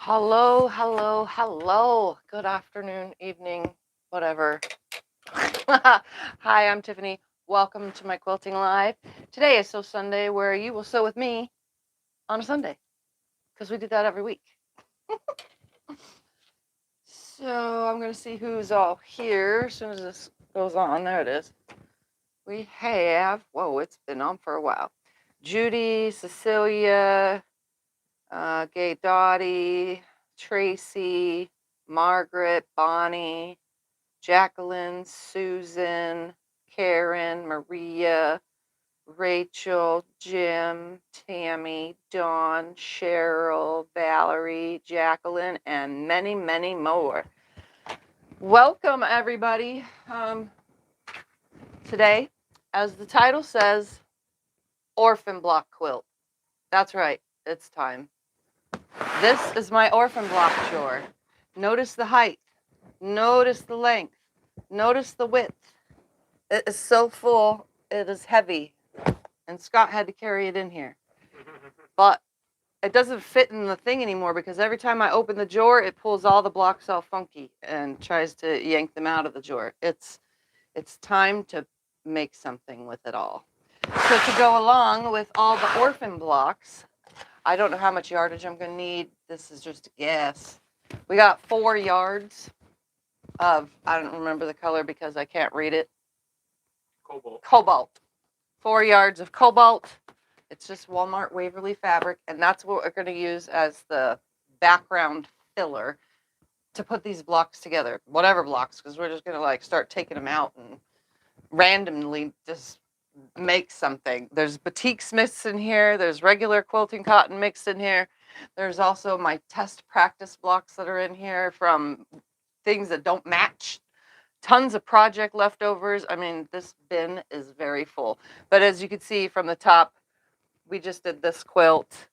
Hello, hello, hello. Good afternoon, evening, whatever. Hi, I'm Tiffany. Welcome to my quilting live. Today is Sew Sunday, where you will sew with me on a Sunday, because we do that every week. So I'm going to see who's all here as soon as this goes on. There it is. We have, whoa, it's been on for a while. Judy, Cecilia, Gay Dottie, Tracy, Margaret, Bonnie, Jacqueline, Susan, Karen, Maria, Rachel, Jim, Tammy, Dawn, Cheryl, Valerie, Jacqueline, and many, many more. Welcome, everybody. Today, as the title says, Orphan Block Quilt. That's right, it's time. This is my orphan block chore. Notice the height. Notice the length. Notice the width. It is so full, it is heavy. And Scott had to carry it in here. But it doesn't fit in the thing anymore because every time I open the drawer, it pulls all the blocks all funky and tries to yank them out of the drawer. It's time to make something with it all. So to go along with all the orphan blocks, I don't know how much yardage I'm going to need. This is just a guess. We got 4 yards of, I don't remember the color because I can't read it. Cobalt. 4 yards of cobalt. It's just Walmart Waverly fabric, and that's what we're going to use as the background filler to put these blocks together. Whatever blocks, because we're just going to like start taking them out and randomly just make something. There's batik smiths in here. There's regular quilting cotton mixed in here. There's also my test practice blocks that are in here from things that don't match. Tons of project leftovers. I mean, this bin is very full. But as you can see from the top, we just did this quilt.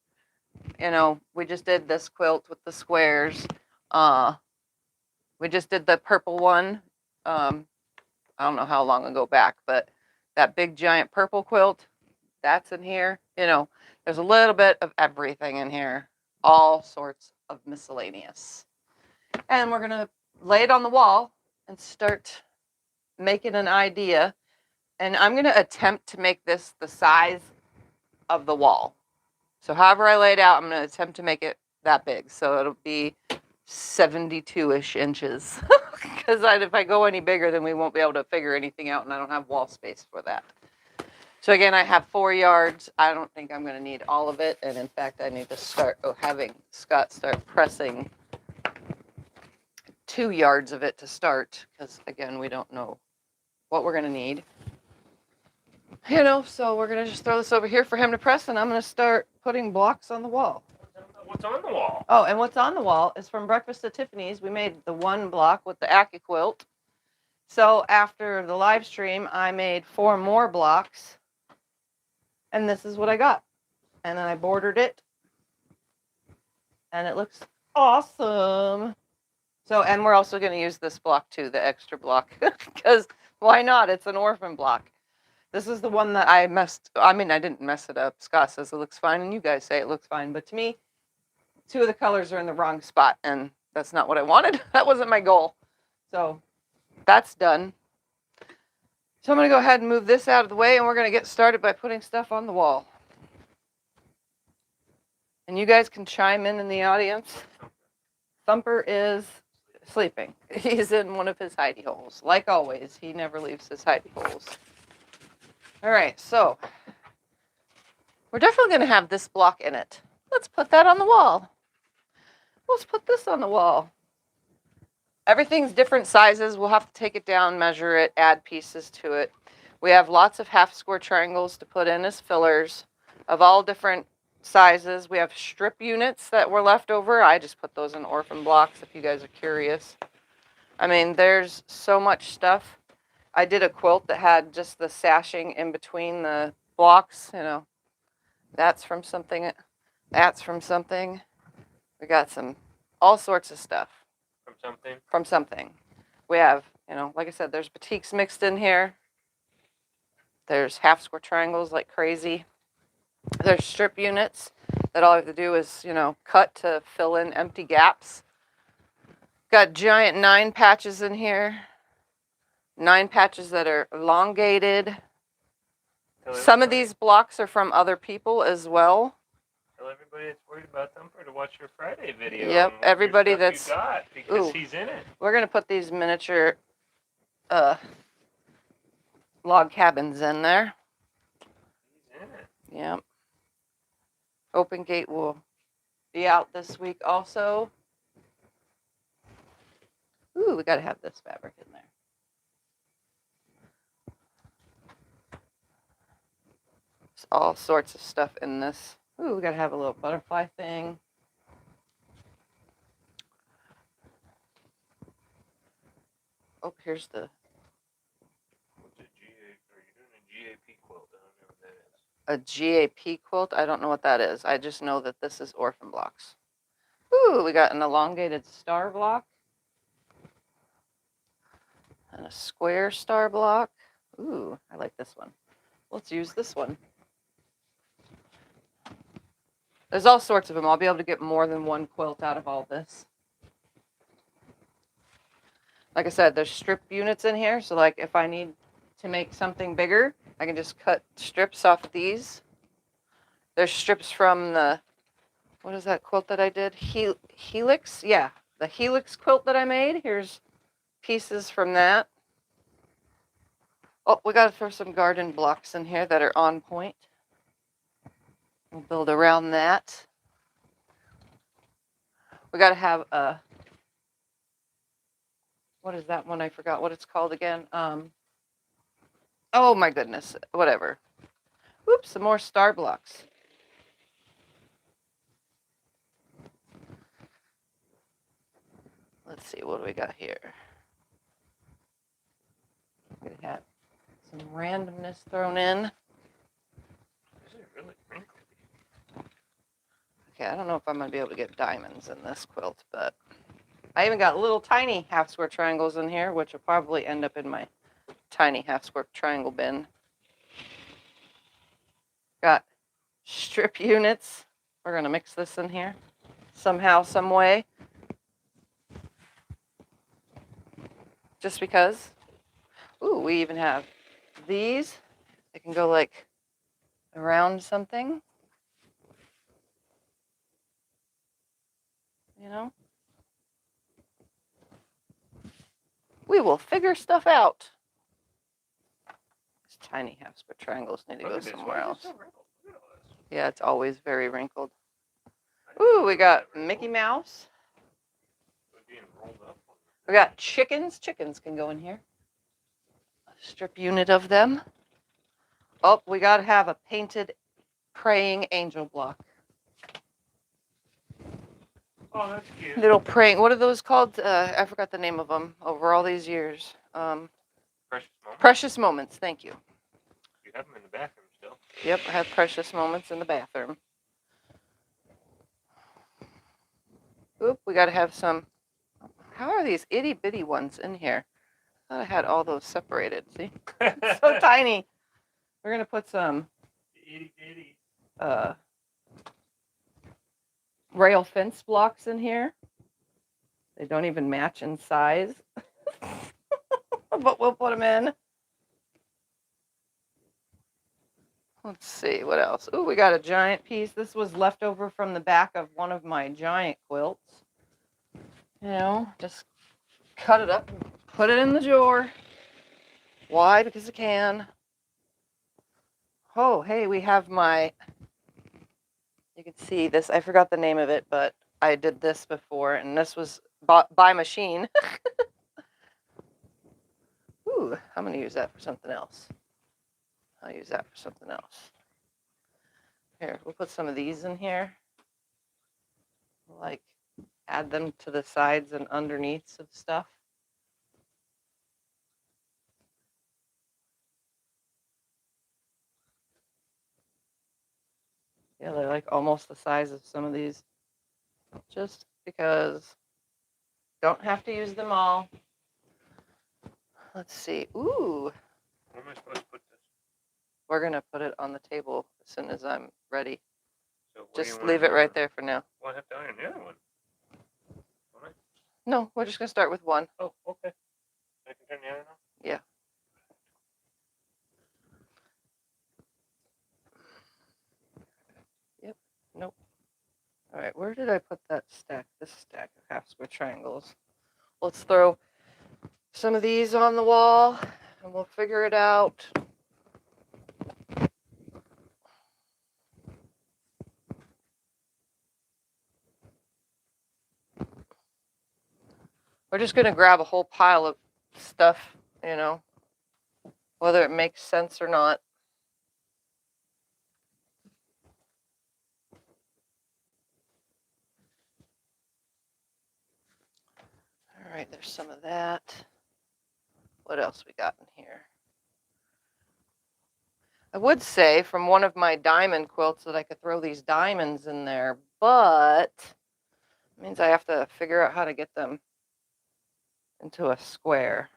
You know, we just did this quilt with the squares. We just did the purple one. I don't know how long ago back, but that big giant purple quilt, that's in here. You know, there's a little bit of everything in here. All sorts of miscellaneous. And we're going to lay it on the wall and start making an idea. And I'm going to attempt to make this the size of the wall. So however I lay it out, I'm going to attempt to make it that big. So it'll be 72-ish inches. Because if I go any bigger, then we won't be able to figure anything out, and I don't have wall space for that. So again, I have 4 yards. I don't think I'm going to need all of it. And in fact, I need to start having Scott start pressing 2 yards of it to start. Because again, we don't know what we're going to need. You know, so we're going to just throw this over here for him to press, and I'm going to start putting blocks on the wall. What's on the wall? Oh, and what's on the wall is from Breakfast at Tiffany's. We made the 1 block with the AccuQuilt. So after the live stream, I made 4 more blocks. And this is what I got. And then I bordered it. And it looks awesome. So, and we're also going to use this block too, the extra block. Because why not? It's an orphan block. This is the one that I didn't mess it up. Scott says it looks fine, and you guys say it looks fine. But to me, 2 of the colors are in the wrong spot, and that's not what I wanted. That wasn't my goal. So that's done. So I'm going to go ahead and move this out of the way, and we're going to get started by putting stuff on the wall. And you guys can chime in the audience. Thumper is sleeping. He's in one of his hidey holes. Like always, he never leaves his hidey holes. All right, so we're definitely going to have this block in it. Let's put that on the wall. Let's put this on the wall. Everything's different sizes. We'll have to take it down, measure it, add pieces to it. We have lots of half square triangles to put in as fillers of all different sizes. We have strip units that were left over. I just put those in orphan blocks if you guys are curious. I mean, there's so much stuff. I did a quilt that had just the sashing in between the blocks, you know. That's from something. That's from something. We got all sorts of stuff. From something. We have, you know, like I said, there's batiks mixed in here. There's half square triangles like crazy. There's strip units. that all I have to do is, you know, cut to fill in empty gaps. Got giant 9 patches in here. 9 patches that are elongated. Some of these blocks are from other people as well. Tell everybody that's worried about Thumper to watch your Friday video. Yep, everybody that's you got because ooh, he's in it. We're gonna put these miniature log cabins in there. He's in it. Yep. Open Gate will be out this week also. Ooh, we gotta have this fabric in there. There's all sorts of stuff in this. Ooh, we gotta have a little butterfly thing. Oh, here's the What's a Are you doing a GAP quilt? I don't know what that is. a GAP quilt. I don't know what that is. I just know that this is Orphan blocks. Ooh, we got an elongated star block and a square star block. Ooh, I like this one. Let's use this one. There's all sorts of them. I'll be able to get more than one quilt out of all this. Like I said, there's strip units in here. So like if I need to make something bigger, I can just cut strips off of these. There's strips from the, what is that quilt that I did? Helix? Yeah, the Helix quilt that I made. Here's pieces from that. Oh, we got to throw some garden blocks in here that are on point. We'll build around that. We got to have a, what is that one? I forgot what it's called again. Oh my goodness, whatever. Oops, some more star blocks. Let's see, what do we got here? We have some randomness thrown in. This is really wrinkly. Okay, I don't know if I'm going to be able to get diamonds in this quilt, but I even got little tiny half square triangles in here, which will probably end up in my tiny half square triangle bin. Got strip units. We're going to mix this in here somehow, some way. Just because. Ooh, we even have these. They can go like around something. You know? We will figure stuff out. These tiny half square triangles need to go somewhere else. Yeah, it's always very wrinkled. Ooh, we got Mickey Mouse. We got chickens. Chickens can go in here. A strip unit of them. Oh, we got to have a painted praying angel block. Oh, that's cute. Little praying. What are those called? I forgot the name of them over all these years. Precious moments. Precious moments. Thank you. You have them in the bathroom still. Yep, I have precious moments in the bathroom. Oop, we got to have some. How are these itty bitty ones in here? I thought I had all those separated. See? It's so tiny. We're going to put some Itty bitty. rail fence blocks in here. They don't even match in size. But we'll put them in. Let's see, what else? Ooh, we got a giant piece. This was left over from the back of one of my giant quilts. You know, just cut it up and put it in the drawer. Why? Because it can. Oh, hey, we have my, you can see this. I forgot the name of it, but I did this before, and this was bought by machine. Ooh, I'm going to use that for something else. I'll use that for something else. Here, we'll put some of these in here. Like, add them to the sides and underneaths of stuff. Yeah, they're like almost the size of some of these. Just because don't have to use them all. Let's see. Ooh. Where am I supposed to put this? We're going to put it on the table as soon as I'm ready. So What do you Just wanna leave it do? right there for now. Well, I have to iron the other one. Don't I? No, we're just gonna start with one. Oh, okay. I can turn the iron on? Yeah. Yep. Nope. All right, where did I put that stack? This stack of half square triangles. Let's throw some of these on the wall and we'll figure it out. We're just gonna grab a whole pile of stuff, you know, whether it makes sense or not. All right, there's some of that. What else we got in here? I would say from one of my diamond quilts that I could throw these diamonds in there, but it means I have to figure out how to get them into a square.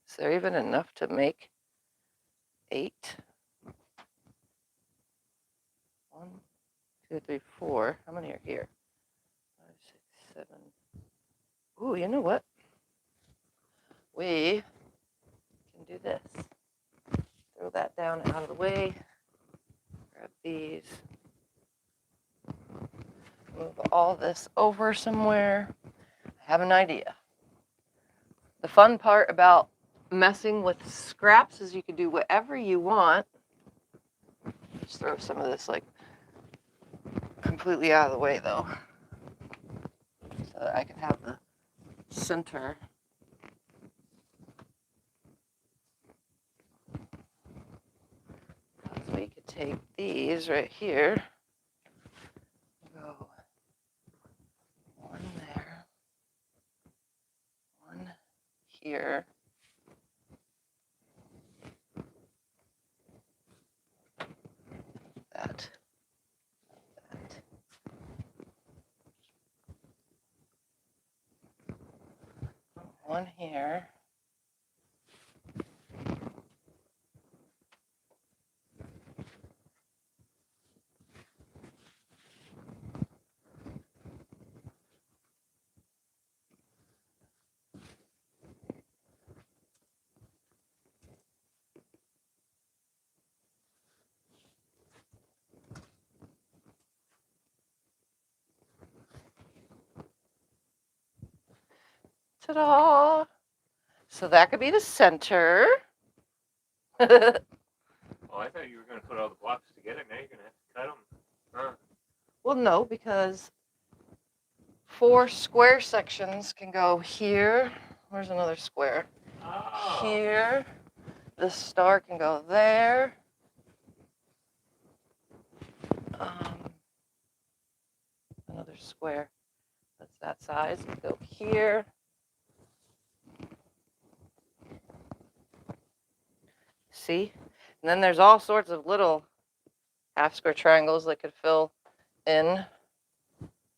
Is there even enough to make 8? 1, 2, 3, 4. How many are here? 5, 6, 7. Ooh, you know what? We can do this. Throw that down and out of the way. Grab these. Move all this over somewhere. I have an idea. The fun part about messing with scraps is you can do whatever you want. Just throw some of this like completely out of the way though, so that I can have the center. So we could take these right here, go 1 there, 1 here, that, 1 here. Ta-da! So that could be the center. Oh, I thought you were going to put all the blocks together. Now you're going to have to cut them. Huh? Well, no, because 4 square sections can go here. Where's another square? Oh. Here. This star can go there. Another square that's that size can go here. See? And then there's all sorts of little half square triangles that could fill in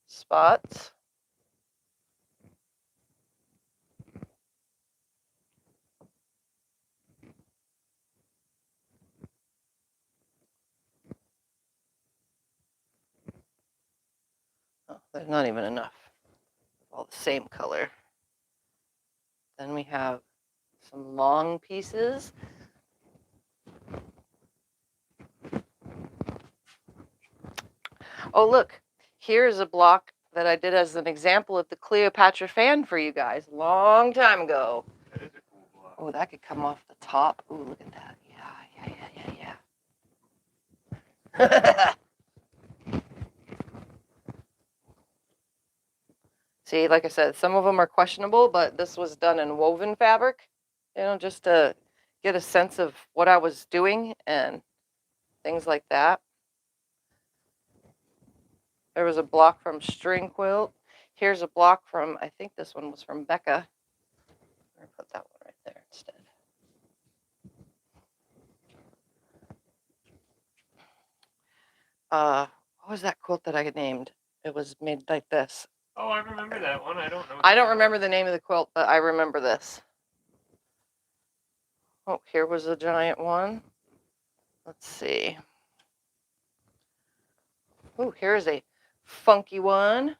spots. Oh, there's not even enough. All the same color. Then we have some long pieces. Oh, look, here's a block that I did as an example of the Cleopatra fan for you guys a long time ago. That is a cool block. Oh, that could come off the top. Oh, look at that. Yeah. See, like I said, some of them are questionable, but this was done in woven fabric, you know, just to get a sense of what I was doing and things like that. There was a block from String Quilt. Here's a block from, I think this one was from Becca. I'm going to put that one right there instead. What was that quilt that I had named? It was made like this. Oh, I remember that one. I don't know. I don't remember the name of the quilt, but I remember this. Oh, here was a giant one. Let's see. Oh, here's a funky one.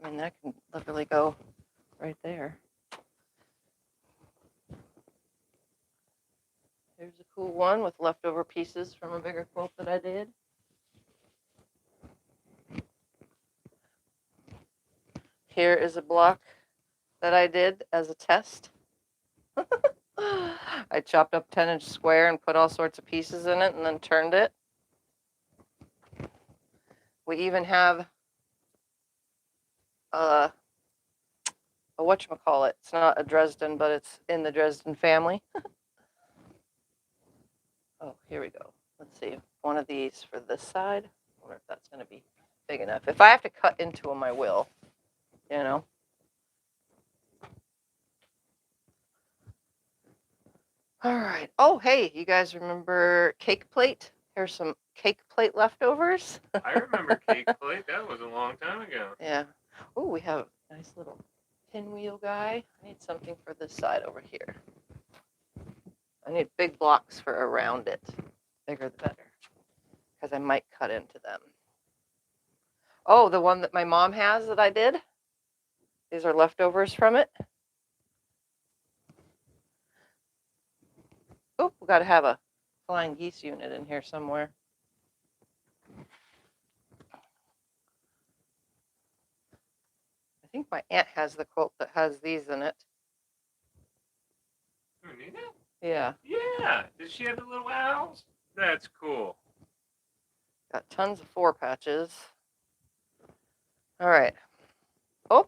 I mean, that can literally go right there. Here's a cool one with leftover pieces from a bigger quilt that I did. Here is a block that I did as a test. I chopped up 10-inch square and put all sorts of pieces in it and then turned it. We even have a whatchamacallit. It's not a Dresden, but it's in the Dresden family. Oh, here we go. Let's see. One of these for this side. I wonder if that's going to be big enough. If I have to cut into them, I will. You know. All right. Oh, hey, you guys remember cake plate? Here's some cake plate leftovers. I remember cake plate. That was a long time ago. Yeah. Oh, we have a nice little pinwheel guy. I need something for this side over here. I need big blocks for around it. Bigger the better. Because I might cut into them. Oh, the one that my mom has that I did. These are leftovers from it. Oh, we got to have a flying geese unit in here somewhere. I think my aunt has the quilt that has these in it. You need it? Yeah. Yeah. Does she have the little owls? That's cool. Got tons of 4 patches. All right. Oh,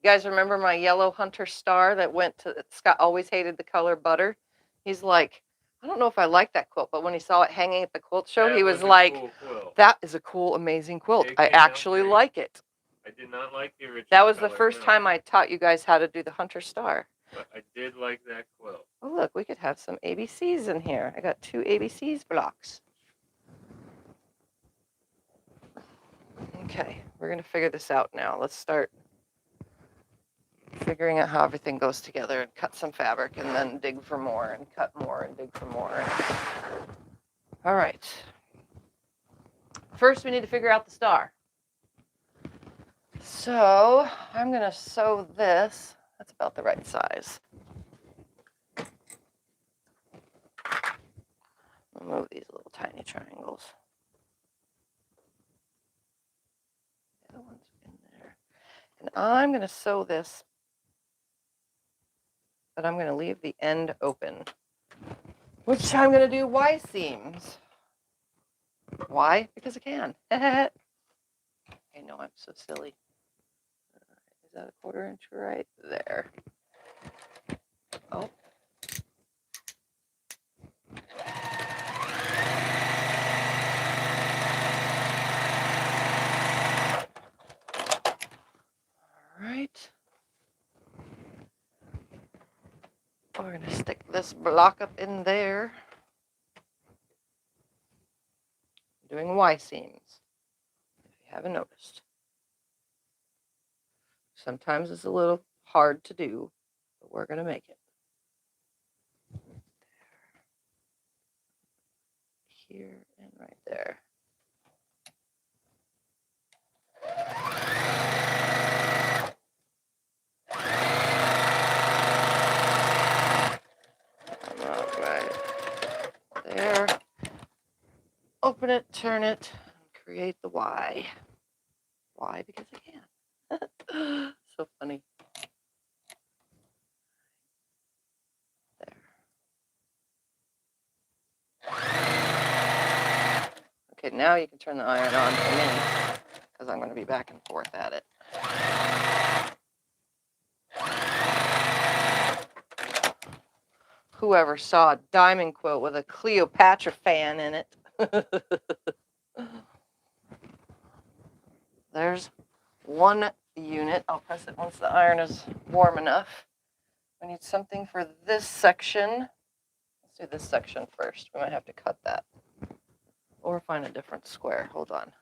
you guys remember my yellow hunter star that went to Scott? Always hated the color butter. He's like, I don't know if I like that quilt, but when he saw it hanging at the quilt show, That he was a like, cool quilt. that is a cool, amazing quilt. It I came out actually great. like it. I did not like the original. That was the color, first no. time I taught you guys how to do the hunter star. But I did like that quilt. Oh, look, we could have some ABCs in here. I got 2 ABCs blocks. Okay, we're going to figure this out now. Let's start figuring out how everything goes together and cut some fabric and then dig for more and cut more and dig for more. All right. First, we need to figure out the star. So I'm going to sew this. That's about the right size. Remove these little tiny triangles. The other one's in there. And I'm going to sew this, but I'm going to leave the end open, which I'm going to do Y seams. Why? Because I can. I know I'm so silly. Is that a 1/4 inch right there? Oh. All right. We're going to stick this block up in there. I'm doing Y seams, if you haven't noticed. Sometimes it's a little hard to do, but we're going to make it. Here and right there. All right. There. Open it, turn it, and create the Y. Why? Because I can. So funny. There. Okay, now you can turn the iron on for me, because I'm going to be back and forth at it. Whoever saw a diamond quilt with a Cleopatra fan in it? There's one unit. I'll press it once the iron is warm enough. We need something for this section. Let's do this section first. We might have to cut that or find a different square. Hold on.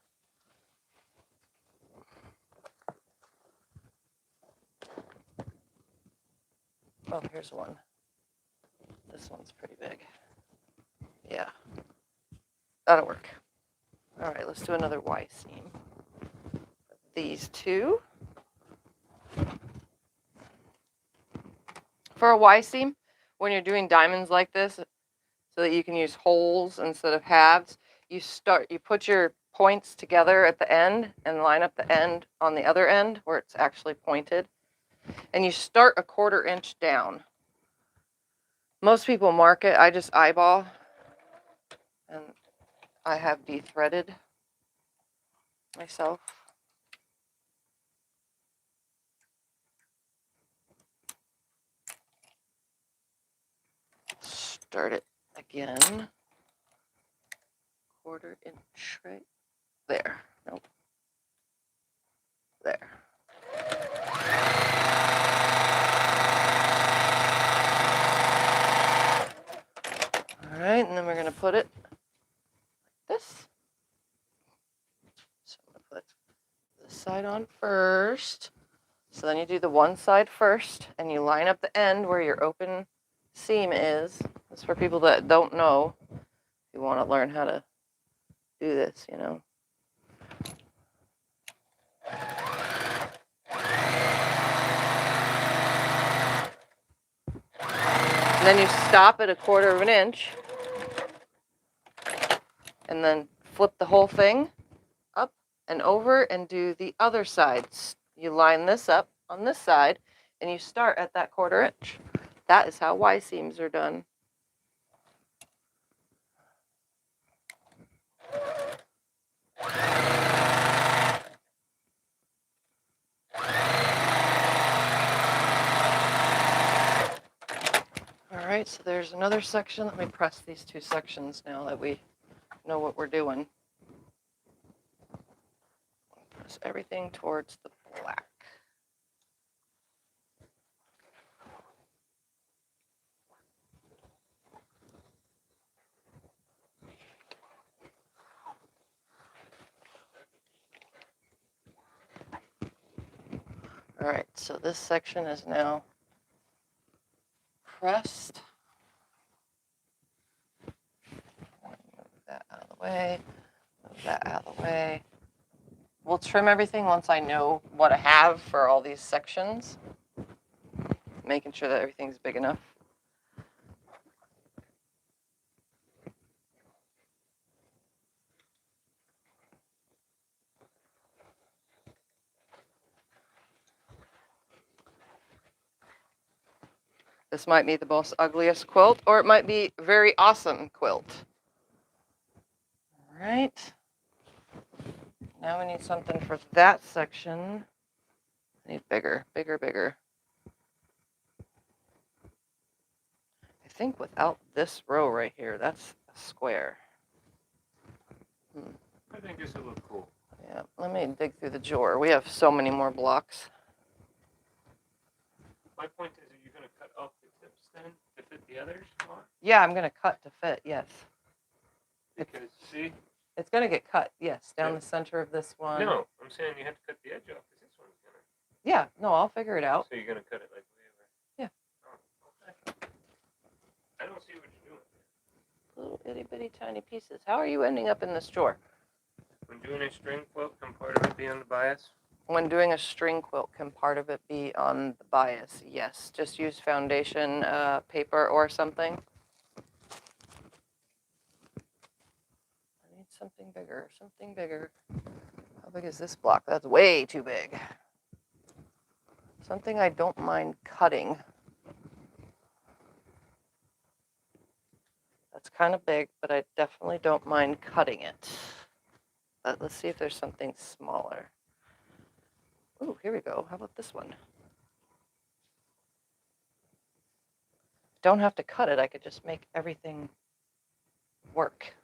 Oh, here's one. This one's pretty big. Yeah. That'll work. All right, let's do another Y seam. These two. For a Y seam, when you're doing diamonds like this, so that you can use holes instead of halves, you put your points together at the end and line up the end on the other end where it's actually pointed. And you start a 1/4 inch down. Most people mark it. I just eyeball. And I have de-threaded myself. Start it again. 1/4 inch right there. Nope. There. All right, and then we're going to put it like this. So I'm going to put this side on first. So then you do the one side first, and you line up the end where your open seam is. This is for people that don't know. You want to learn how to do this, you know. And then you stop at a 1/4 inch, and then flip the whole thing up and over and do the other side. You line this up on this side, and you start at that 1/4 inch. That is how Y seams are done. All right, so there's another section. Let me press these two sections now that we know what we're doing. Press everything towards the black. All right, so this section is now pressed. Move that out of the way. Move that out of the way. We'll trim everything once I know what I have for all these sections. Making sure that everything's big enough. This might be the most ugliest quilt, or it might be a very awesome quilt. All right. Now we need something for that section. I need bigger, bigger, bigger. I think without this row right here, that's a square. I think this will look cool. Yeah, let me dig through the drawer. We have so many more blocks. My point is, are you going to cut off the tips then to fit the others more? Yeah, I'm going to cut to fit, yes. Because, see? It's going to get cut, yes, down the center of this one. No, I'm saying you have to cut the edge off because this one's going to. Yeah, no, I'll figure it out. So you're going to cut it like way over? Yeah. Oh, okay. I don't see what you're doing. Little itty bitty tiny pieces. How are you ending up in this drawer? When doing a string quilt, can part of it be on the bias? When doing a string quilt, can part of it be on the bias? Yes. Just use foundation paper or something. I need something bigger, something bigger. How big is this block? That's way too big. Something I don't mind cutting. That's kind of big, but I definitely don't mind cutting it. But let's see if there's something smaller. Ooh, here we go. How about this one? Don't have to cut it. I could just make everything work.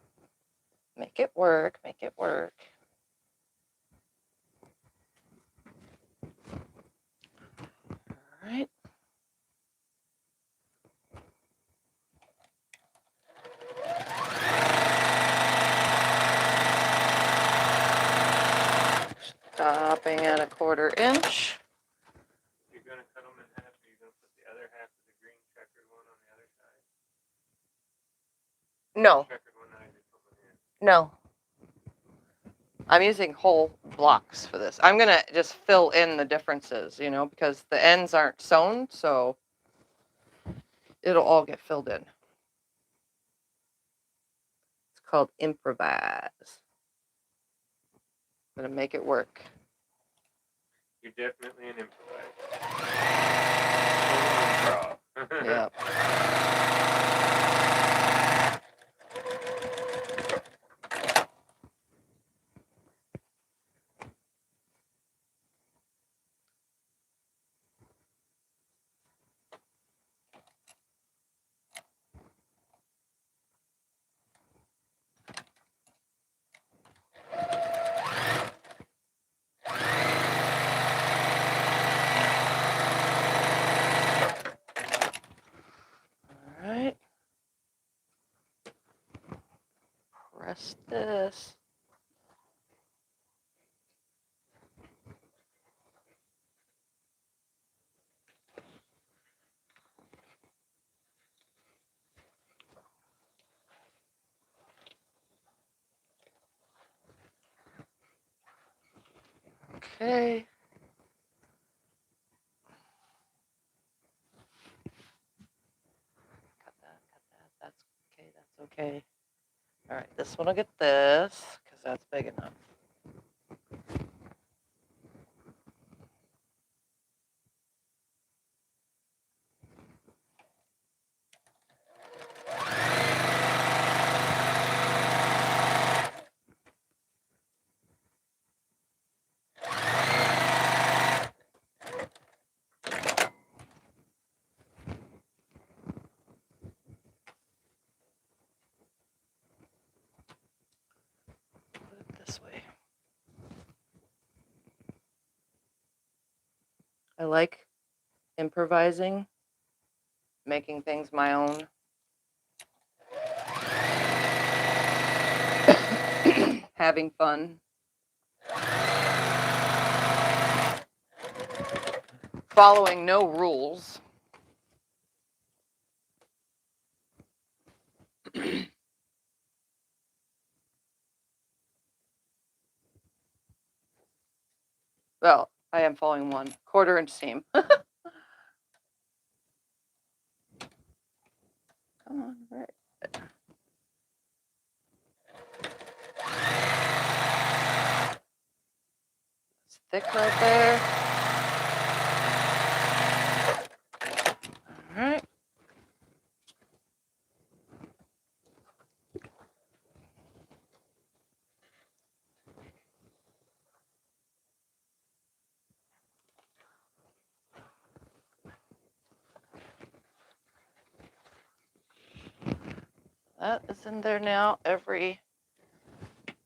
Make it work. Make it work. All right. Stopping at a 1/4 inch. You're going to cut them in half, or you're going to put the other half of the green checkered one on the other side? No. Checkered one that I just put in here. No. I'm using whole blocks for this. I'm going to just fill in the differences, you know, because the ends aren't sewn, so it'll all get filled in. It's called improvise. I'm going to make it work. You're definitely an improviser. Yeah. All right. Press this. Okay. Cut that, cut that. That's okay, that's okay. All right, this one will get this, because that's big enough. Put it this way. I like improvising, making things my own. Having fun. Following no rules. Well, I am following one. 1/4 inch seam. Come on, right. It's thick right there. All right. That is in there now. Every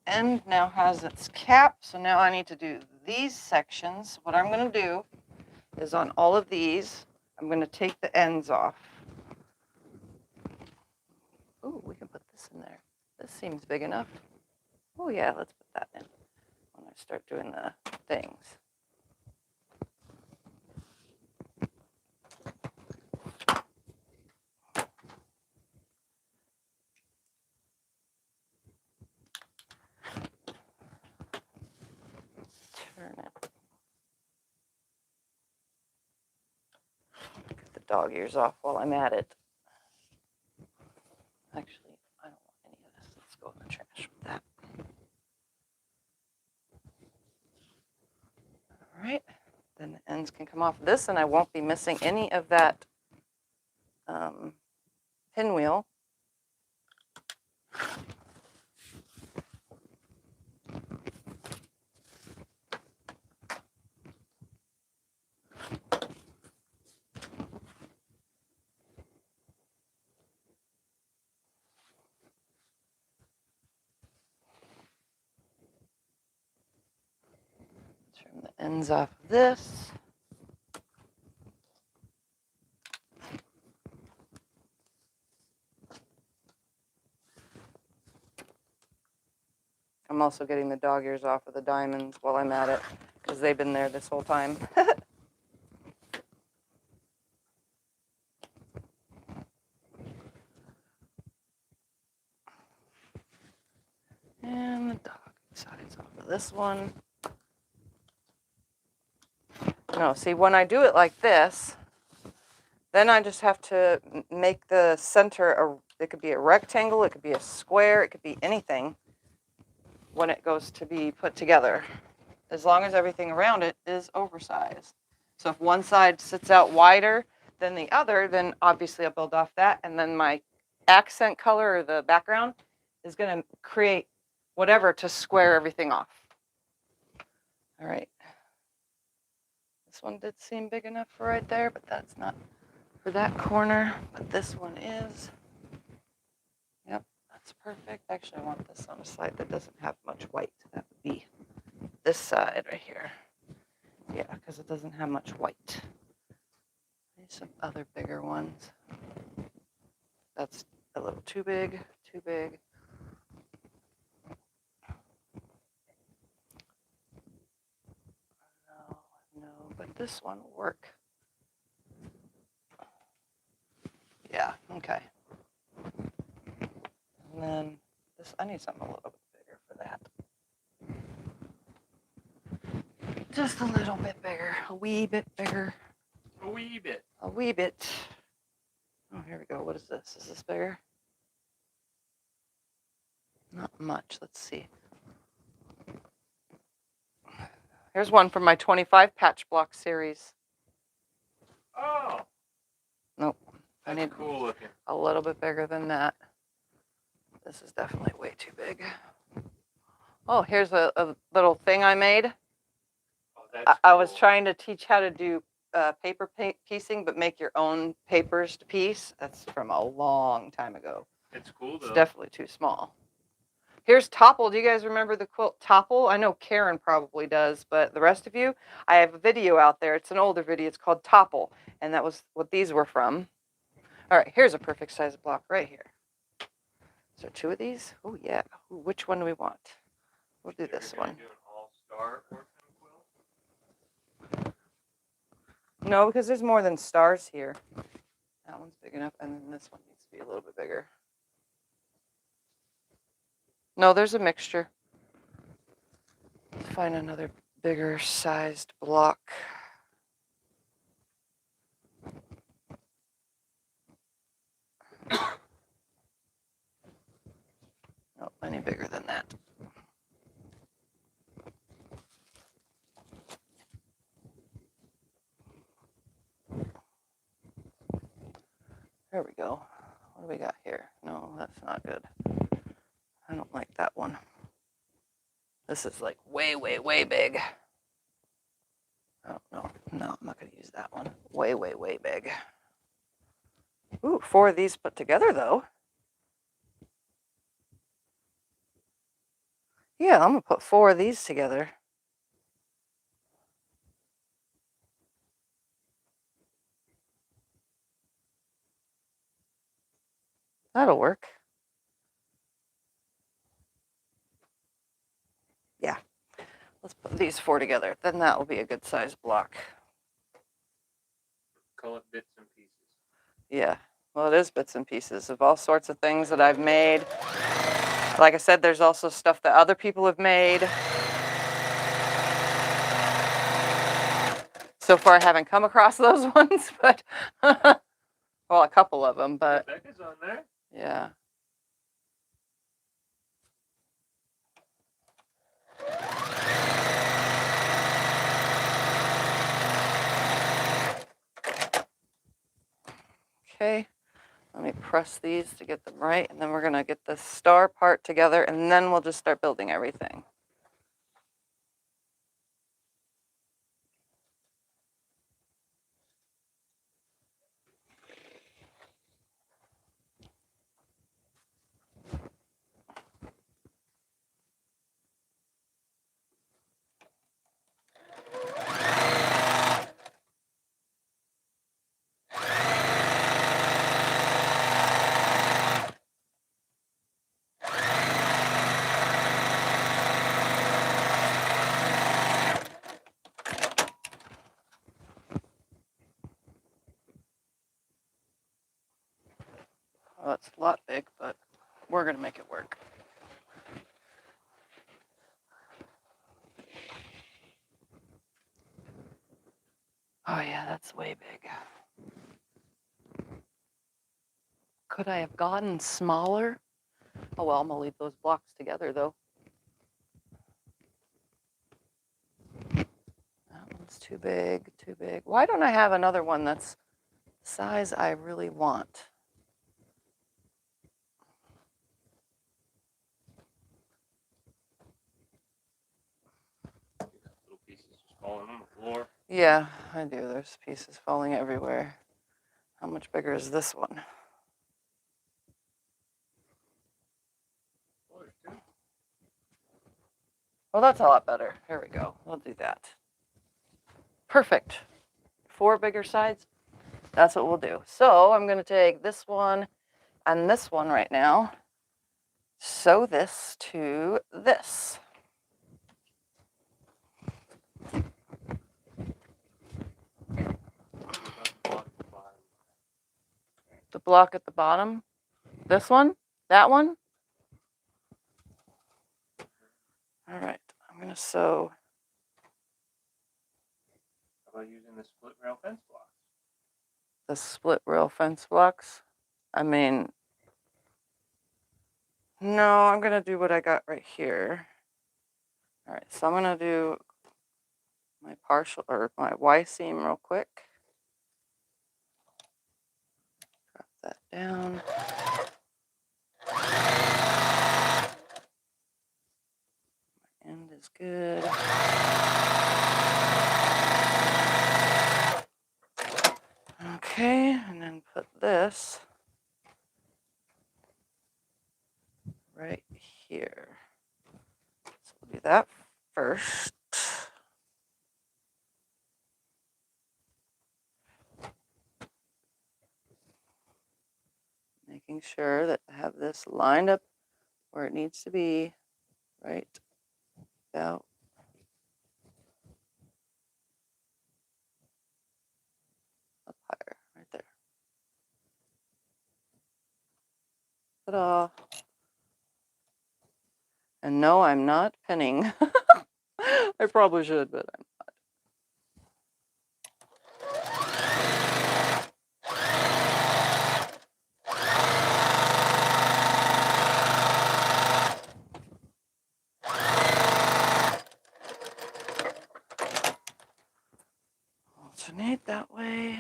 end now has its cap. So now I need to do these sections. What I'm going to do is on all of these, I'm going to take the ends off. Oh, we can put this in there. This seems big enough. Oh yeah, let's put that in when I start doing the things. Turn it. Get the dog ears off while I'm at it. Actually, I don't want any of this. Let's go in the trash with that. All right, then the ends can come off this, and I won't be missing any of that pinwheel. Trim the ends off of this. I'm also getting the dog ears off of the diamonds while I'm at it, because they've been there this whole time. sides off of this one. No, see, when I do it like this, then I just have to make the center, it could be a rectangle, it could be a square, it could be anything when it goes to be put together, as long as everything around it is oversized. So if one side sits out wider than the other, then obviously I'll build off that, and then my accent color or the background is going to create whatever to square everything off. All right. This one did seem big enough for right there, but that's not for that corner, but this one is. Yep, that's perfect. Actually, I want this on a side that doesn't have much white. That would be this side right here. Yeah, because it doesn't have much white. There's some other bigger ones. That's a little too big, too big. No, but this one will work. Yeah, okay. And then this, I need something a little bit bigger for that. Just a little bit bigger, a wee bit bigger. A wee bit. A wee bit. Oh, here we go. What is this? Is this bigger? Not much. Let's see. Here's one from my 25 patch block series. Oh. Nope. That's I need cool looking. a little bit bigger than that. This is definitely way too big. Oh, here's a little thing I made. Oh, that's I was cool. trying to teach how to do paper piecing, but make your own papers to piece. That's from a long time ago. It's cool though. It's definitely too small. Here's Topple. Do you guys remember the quilt Topple? I know Karen probably does, but the rest of you, I have a video out there. It's an older video. It's called Topple, and that was what these were from. All right, here's a perfect size block right here. So 2 of these? Oh, yeah. Ooh, which one do we want? We'll do this one. Do an all-star Orphan quilt? No, because there's more than stars here. That one's big enough, and then this one needs to be a little bit bigger. No, there's a mixture. Let's find another bigger sized block. No, any bigger than that. There we go. What do we got here? No, that's not good. I don't like that one. This is like way, way, way big. Oh, no, I'm not going to use that one. Way, way, way big. Ooh, 4 of these put together, though. Yeah, I'm going to put 4 of these together. That'll work. Yeah. Let's put these 4 together. Then that will be a good size block. Call it bits and pieces. Yeah. Well, it is bits and pieces of all sorts of things that I've made. Like I said, there's also stuff that other people have made. So far, I haven't come across those ones, but well, a couple of them, but Rebecca's on there. yeah. Okay, let me press these to get them right, and then we're gonna get the star part together, and then we'll just start building everything. Well, it's a lot big, but we're gonna make it work. Oh yeah, that's way big. Could I have gotten smaller? Oh well, I'm gonna leave those blocks together though. That one's too big, too big. Why don't I have another one that's the size I really want? Little pieces just falling on the floor. Yeah, I do. There's pieces falling everywhere. How much bigger is this one? Oh, there's two. Well, that's a lot better. Here we go. We'll do that. Perfect. 4 bigger sides. That's what we'll do. So I'm going to take this one and this one right now. Sew this to this. The block at the bottom. This one? That one? All right. I'm going to sew. How about using the split rail fence blocks? The split rail fence blocks. I mean, no, I'm going to do what I got right here. All right, so I'm going to do my partial or my Y seam real quick. Drop that down. My end is good. Okay, and then put this right here. So we'll do that first. Making sure that I have this lined up where it needs to be, right about up higher, right there. Ta-da. And no, I'm not pinning. I probably should, but I'm not. Alternate that way.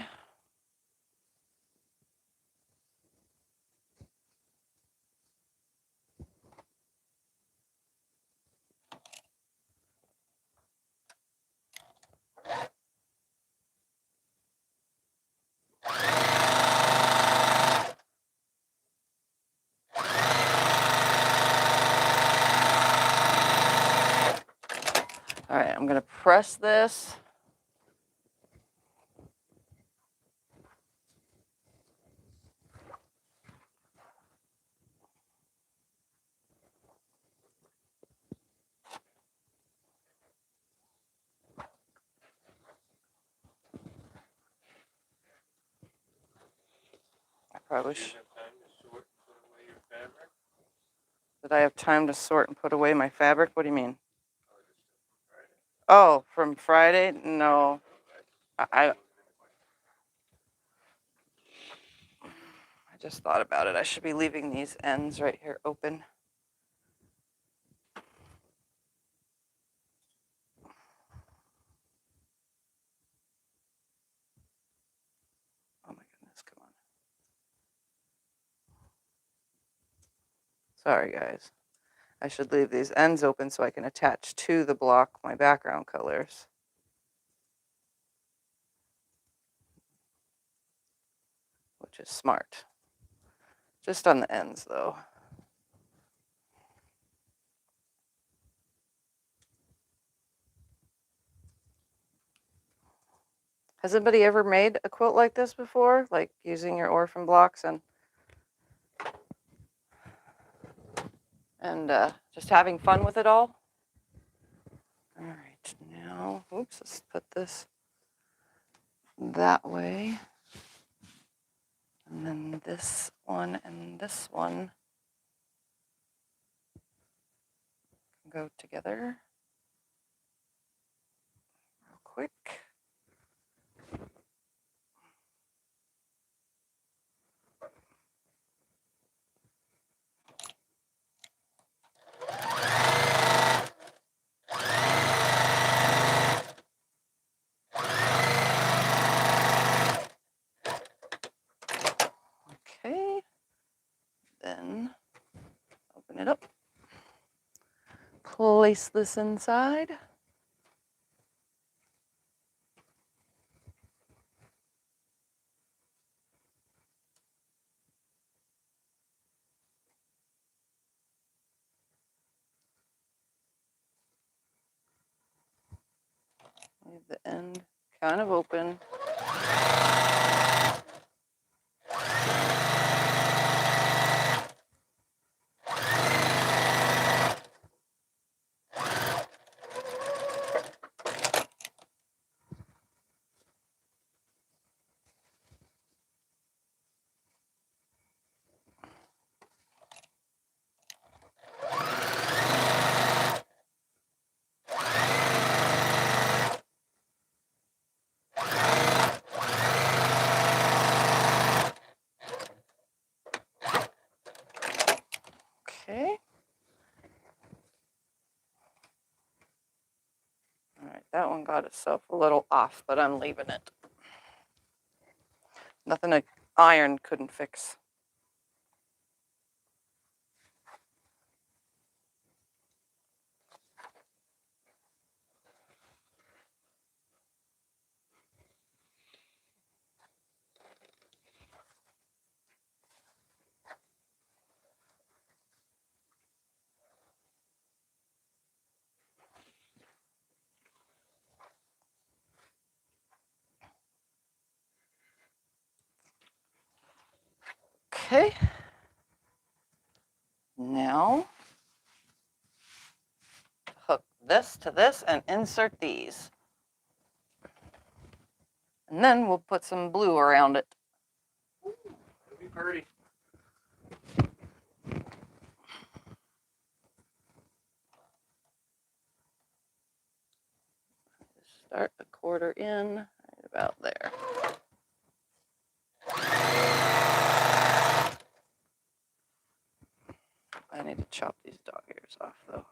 All right, I'm going to press this. I probably should. Did I have time to sort and put away my fabric? What do you mean? Oh, from Friday? No. I just thought about it. I should be leaving these ends right here open. Oh my goodness, come on. Sorry, guys. I should leave these ends open so I can attach to the block my background colors. Which is smart. Just on the ends, though. Has anybody ever made a quilt like this before? Like using your Orphan blocks and just having fun with it all? All right, now, oops, let's put this that way. And then this one and this one go together real quick. then open it up. Place this inside. Leave the end kind of open. Okay. All right, that one got itself a little off, but I'm leaving it. Nothing an iron couldn't fix. Okay. Now, hook this to this and insert these. And then we'll put some blue around it. It'll be pretty. Start a quarter in, right about there. I need to chop these dog ears off though.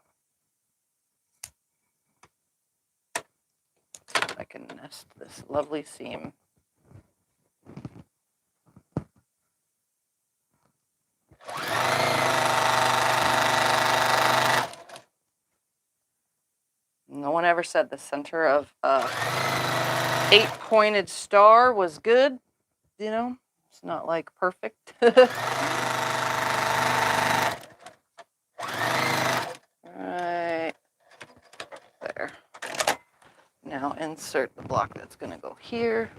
I can nest this lovely seam. No one ever said the center of a 8-pointed star was good. You know, it's not like perfect. Right there. Now insert the block that's going to go here.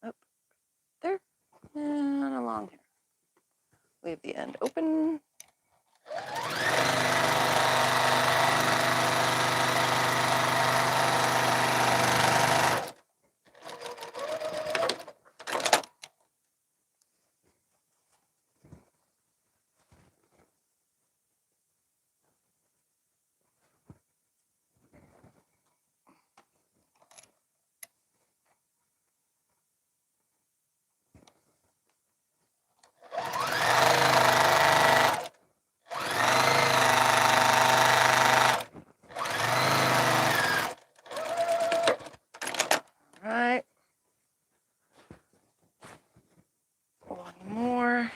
Line up there and along here. Leave the end open. Right. One more.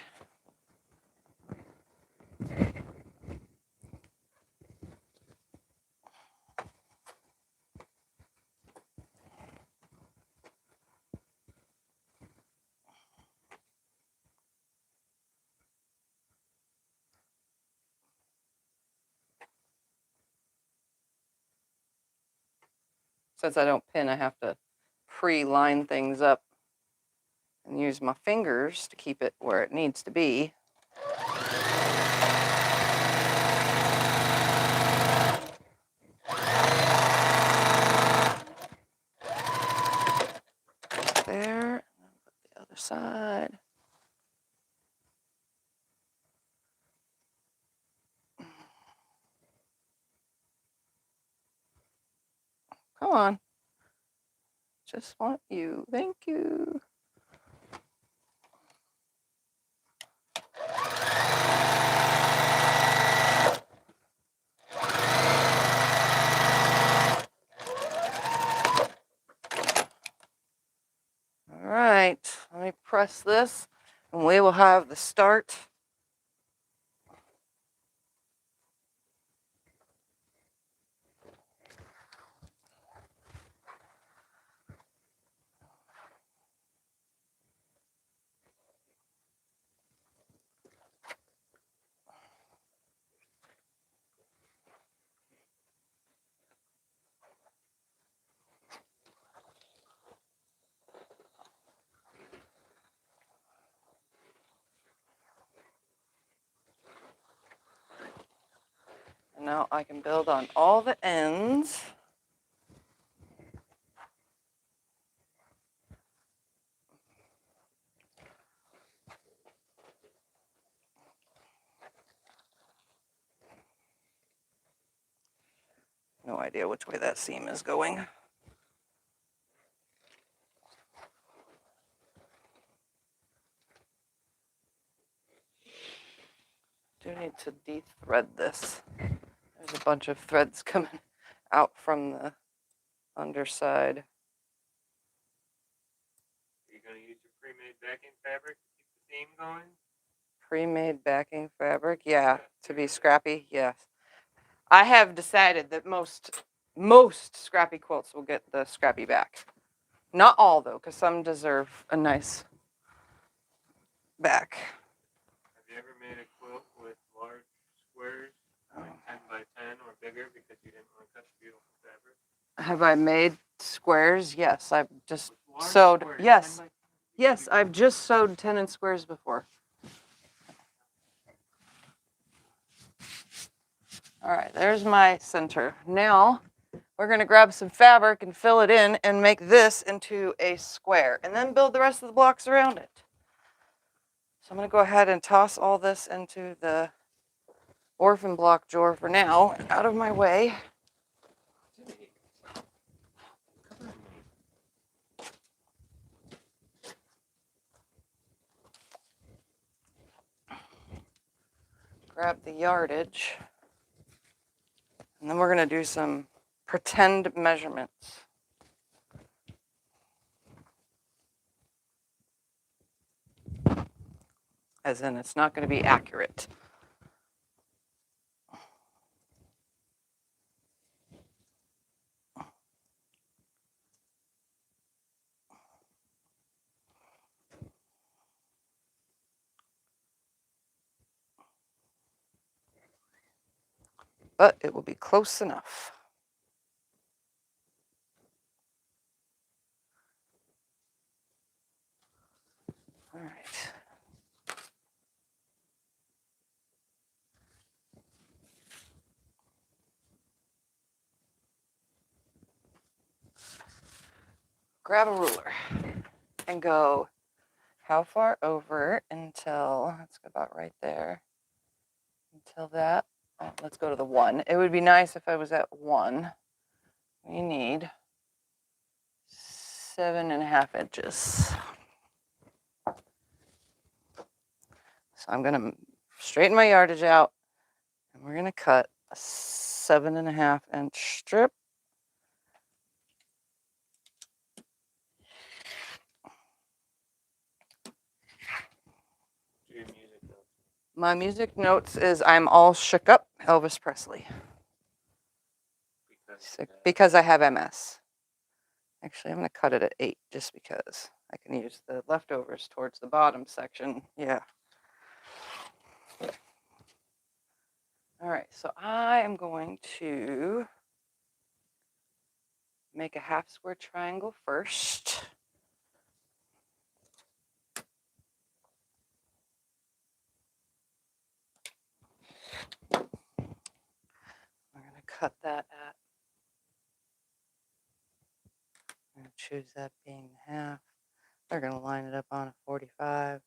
Since I don't pin, I have to pre-line things up and use my fingers to keep it where it needs to be. There, and then put the other side. Come on. Just want you. Thank you. press this, and we will have the start. And now I can build on all the ends. No idea which way that seam is going. Do need to de-thread this. There's a bunch of threads coming out from the underside. Are you going to use your pre-made backing fabric to keep the seam going? Pre-made backing fabric, yeah, to be scrappy, yes. I have decided that most scrappy quilts will get the scrappy back. Not all though, because some deserve a nice back. Have you ever made a quilt with large squares, like 10 by 10 or bigger, because you didn't want to cut the beautiful fabric? Have I made squares? Yes, I've just With large sewed. squares, Yes, 10 by 10, yes, I've just sewed 10 in squares before. All right, there's my center. Now we're going to grab some fabric and fill it in and make this into a square and then build the rest of the blocks around it. So I'm going to go ahead and toss all this into the Orphan block drawer for now, out of my way. Grab the yardage. And then we're going to do some pretend measurements. As in, it's not going to be accurate. But it will be close enough. All right. Grab a ruler and go how far over until, let's go about right there, until that. Oh, let's go to the 1. It would be nice if I was at 1. We need 7.5 inches. So I'm going to straighten my yardage out, and we're going to cut a 7.5 inch strip. your music notes. My music notes is I'm all shook up, Elvis Presley, because I have MS. Actually, I'm going to cut it at 8 just because I can use the leftovers towards the bottom section. Yeah. All right, so I am going to make a half square triangle first. I'm going to cut that at, I'm going to choose that being half. They're going to line it up on a 45 right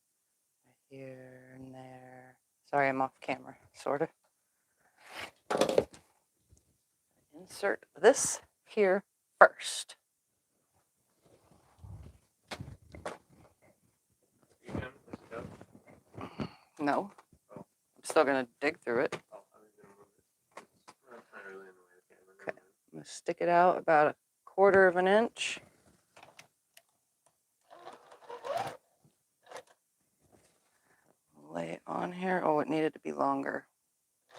here and there. Sorry, I'm off camera, sort of. Insert this here first. You done with this stuff? No. Oh. I'm still going to dig through it. Oh, I was going to move it. Well, it's not really in the way of the camera. Okay. I'm going to stick it out about 1/4 of an inch. lay on here. Oh, it needed to be longer.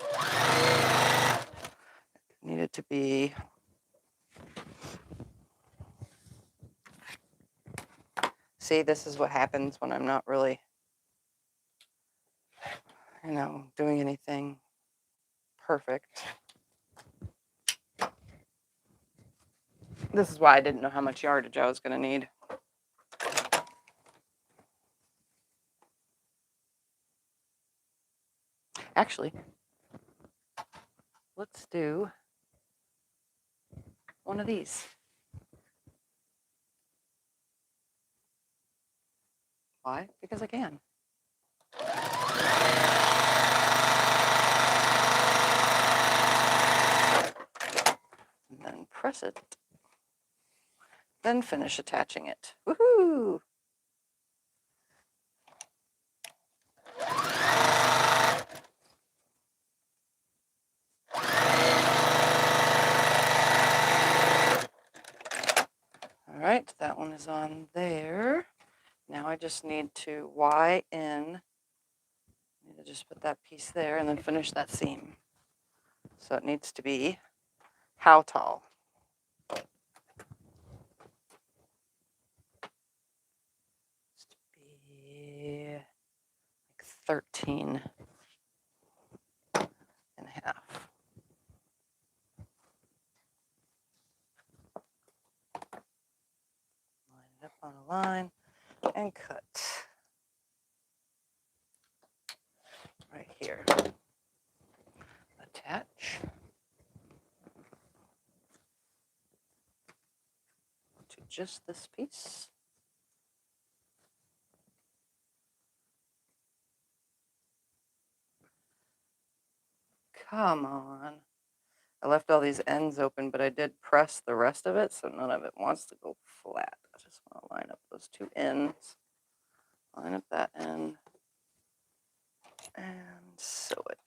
It needed to be see, this is what happens when I'm not really, doing anything perfect. This is why I didn't know how much yardage I was going to need. Actually, let's do one of these. Why? Because I can. And then press it. Then finish attaching it. Woohoo! All right, that one is on there. Now I just need to Y in. I need to just put that piece there and then finish that seam. So it needs to be how tall? It's to be like 13 and a half. Line it up on a line and cut right here. Attach to just this piece. Come on. I left all these ends open, but I did press the rest of it, so none of it wants to go flat. I just want to line up those two ends, line up that end, and sew it.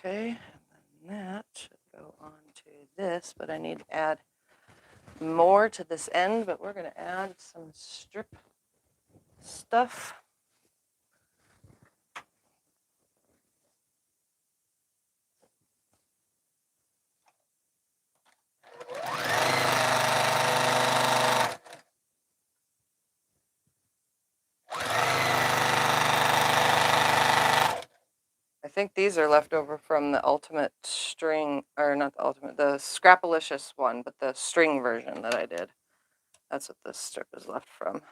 Okay, and then that should go on to this, but I need to add more to this end, but we're going to add some strip stuff. I think these are left over from the ultimate string, or not the ultimate, the Scrapalicious one, but the string version that I did. That's what this strip is left from.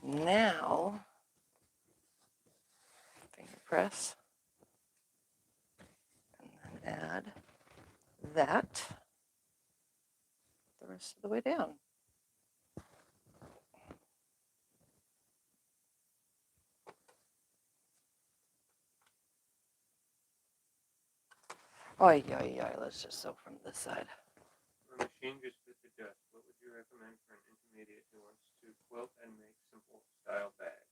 Now, finger press, and then add that the rest of the way down. Oi, oi, oi, let's just sew from this side. A machine just fits the dust. What would you recommend for an intermediate who wants to quilt and make simple style bags?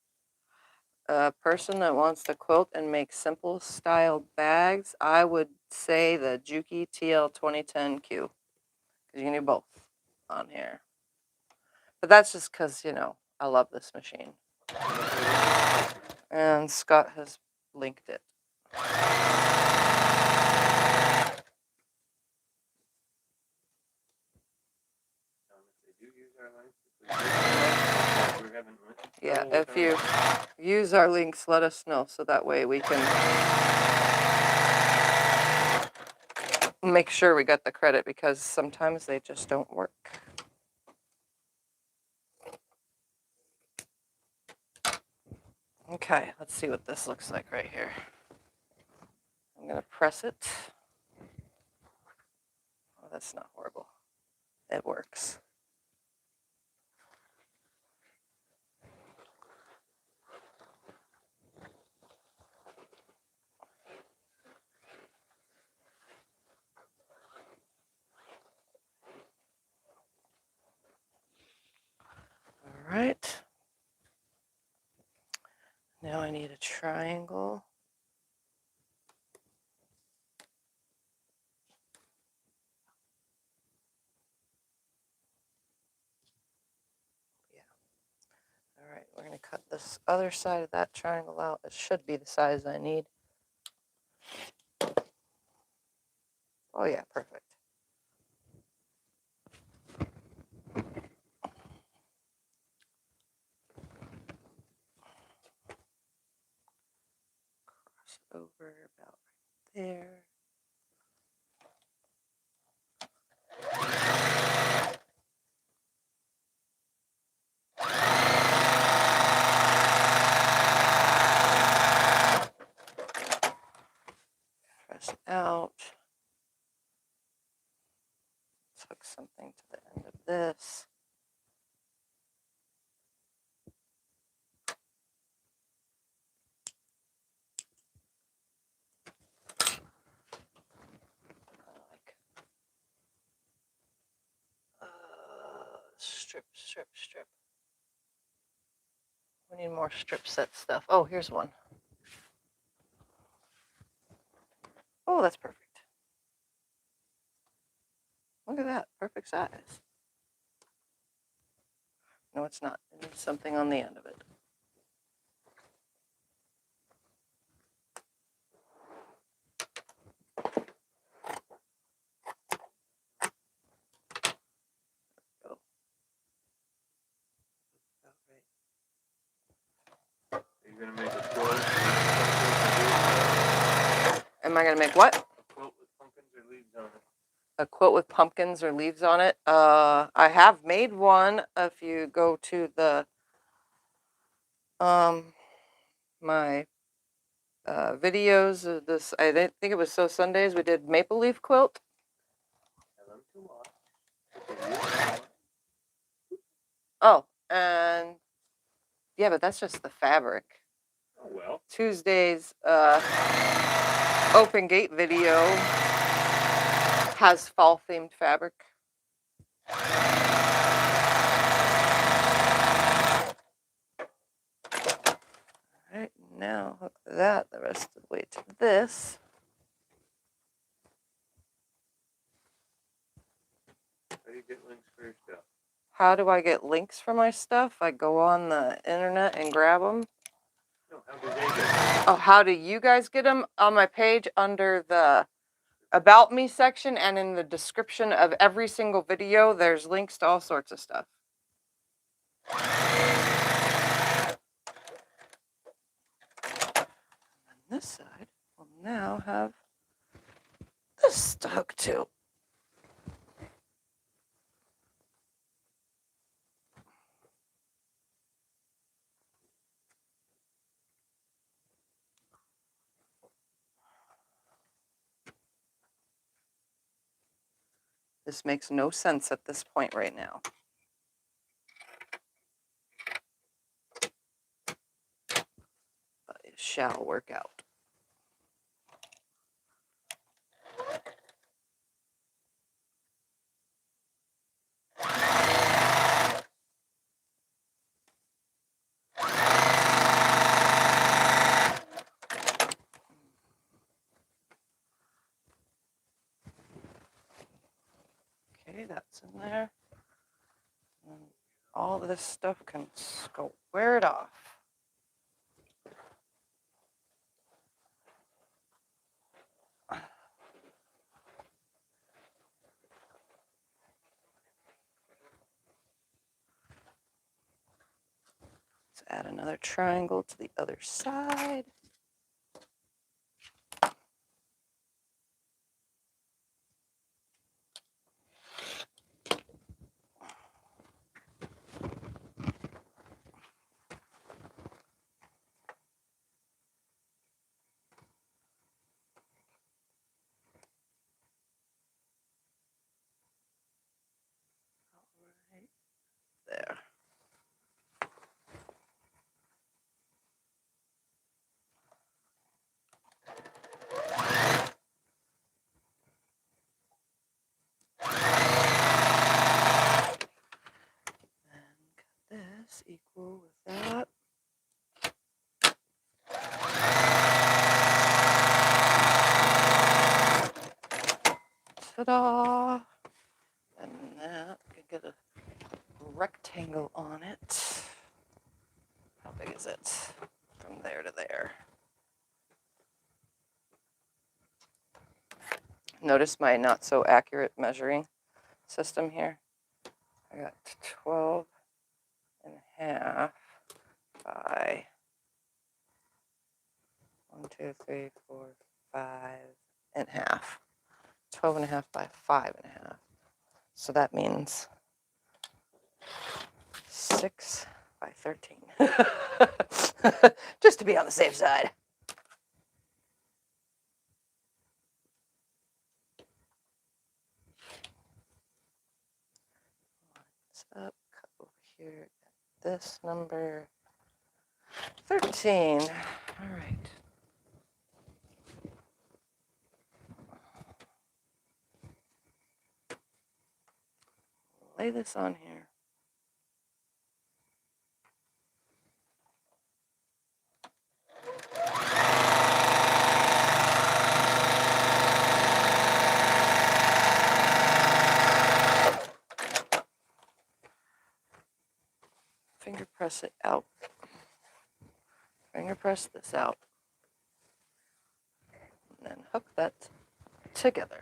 A person that wants to quilt and make simple style bags, I would say the Juki TL 2010Q, because you can do both on here. But that's just because, I love this machine. And Scott has linked it. Yeah, if you use our links, let us know so that way we can make sure we got the credit, because sometimes they just don't work. Okay, let's see what this looks like right here. I'm going to press it. Oh, that's not horrible. It works. I need a triangle. Yeah. All right, we're going to cut this other side of that triangle out. It should be the size I need. Oh yeah, perfect. Cross over about right there. Press out. Let's hook something to the end of this. Strip. We need more strip set stuff. Oh, here's one. Oh, that's perfect. Look at that. Perfect size. No, it's not. It needs something on the end of it. Go. Are you going to make a quilt? Am I going to make what? A quilt with pumpkins or leaves on it. A quilt with pumpkins or leaves on it. I have made one. If you go to the my videos of this, I didn't think it was So Sundays. We did maple leaf quilt. Oh, and yeah, but that's just the fabric. Oh well. Tuesday's open gate video has fall themed fabric. All right, now hook that the rest of the way to this. How do you get links for your stuff? How do I get links for my stuff? I go on the internet and grab them. No, how do they get them? Oh, how do you guys get them? On my page under the About Me section and in the description of every single video, there's links to all sorts of stuff. And this side will now have this to hook to. This makes no sense at this point right now. But it shall work out. Okay, that's in there. And all of this stuff can square it off. Let's add another triangle to the other side. Right there. And cut this equal with that. Ta-da! And that can get a rectangle on it. How big is it? From there to there. Notice my not so accurate measuring system here. I got 12 and a half by 1, 2, 3, 4, 5 and a half. 12 and a half by 5 and a half. So that means 6 by 13. Just to be on the safe side. Lines up, cut over here at this number 13. All right. Lay this on here. Finger press it out. Finger press this out. And then hook that together.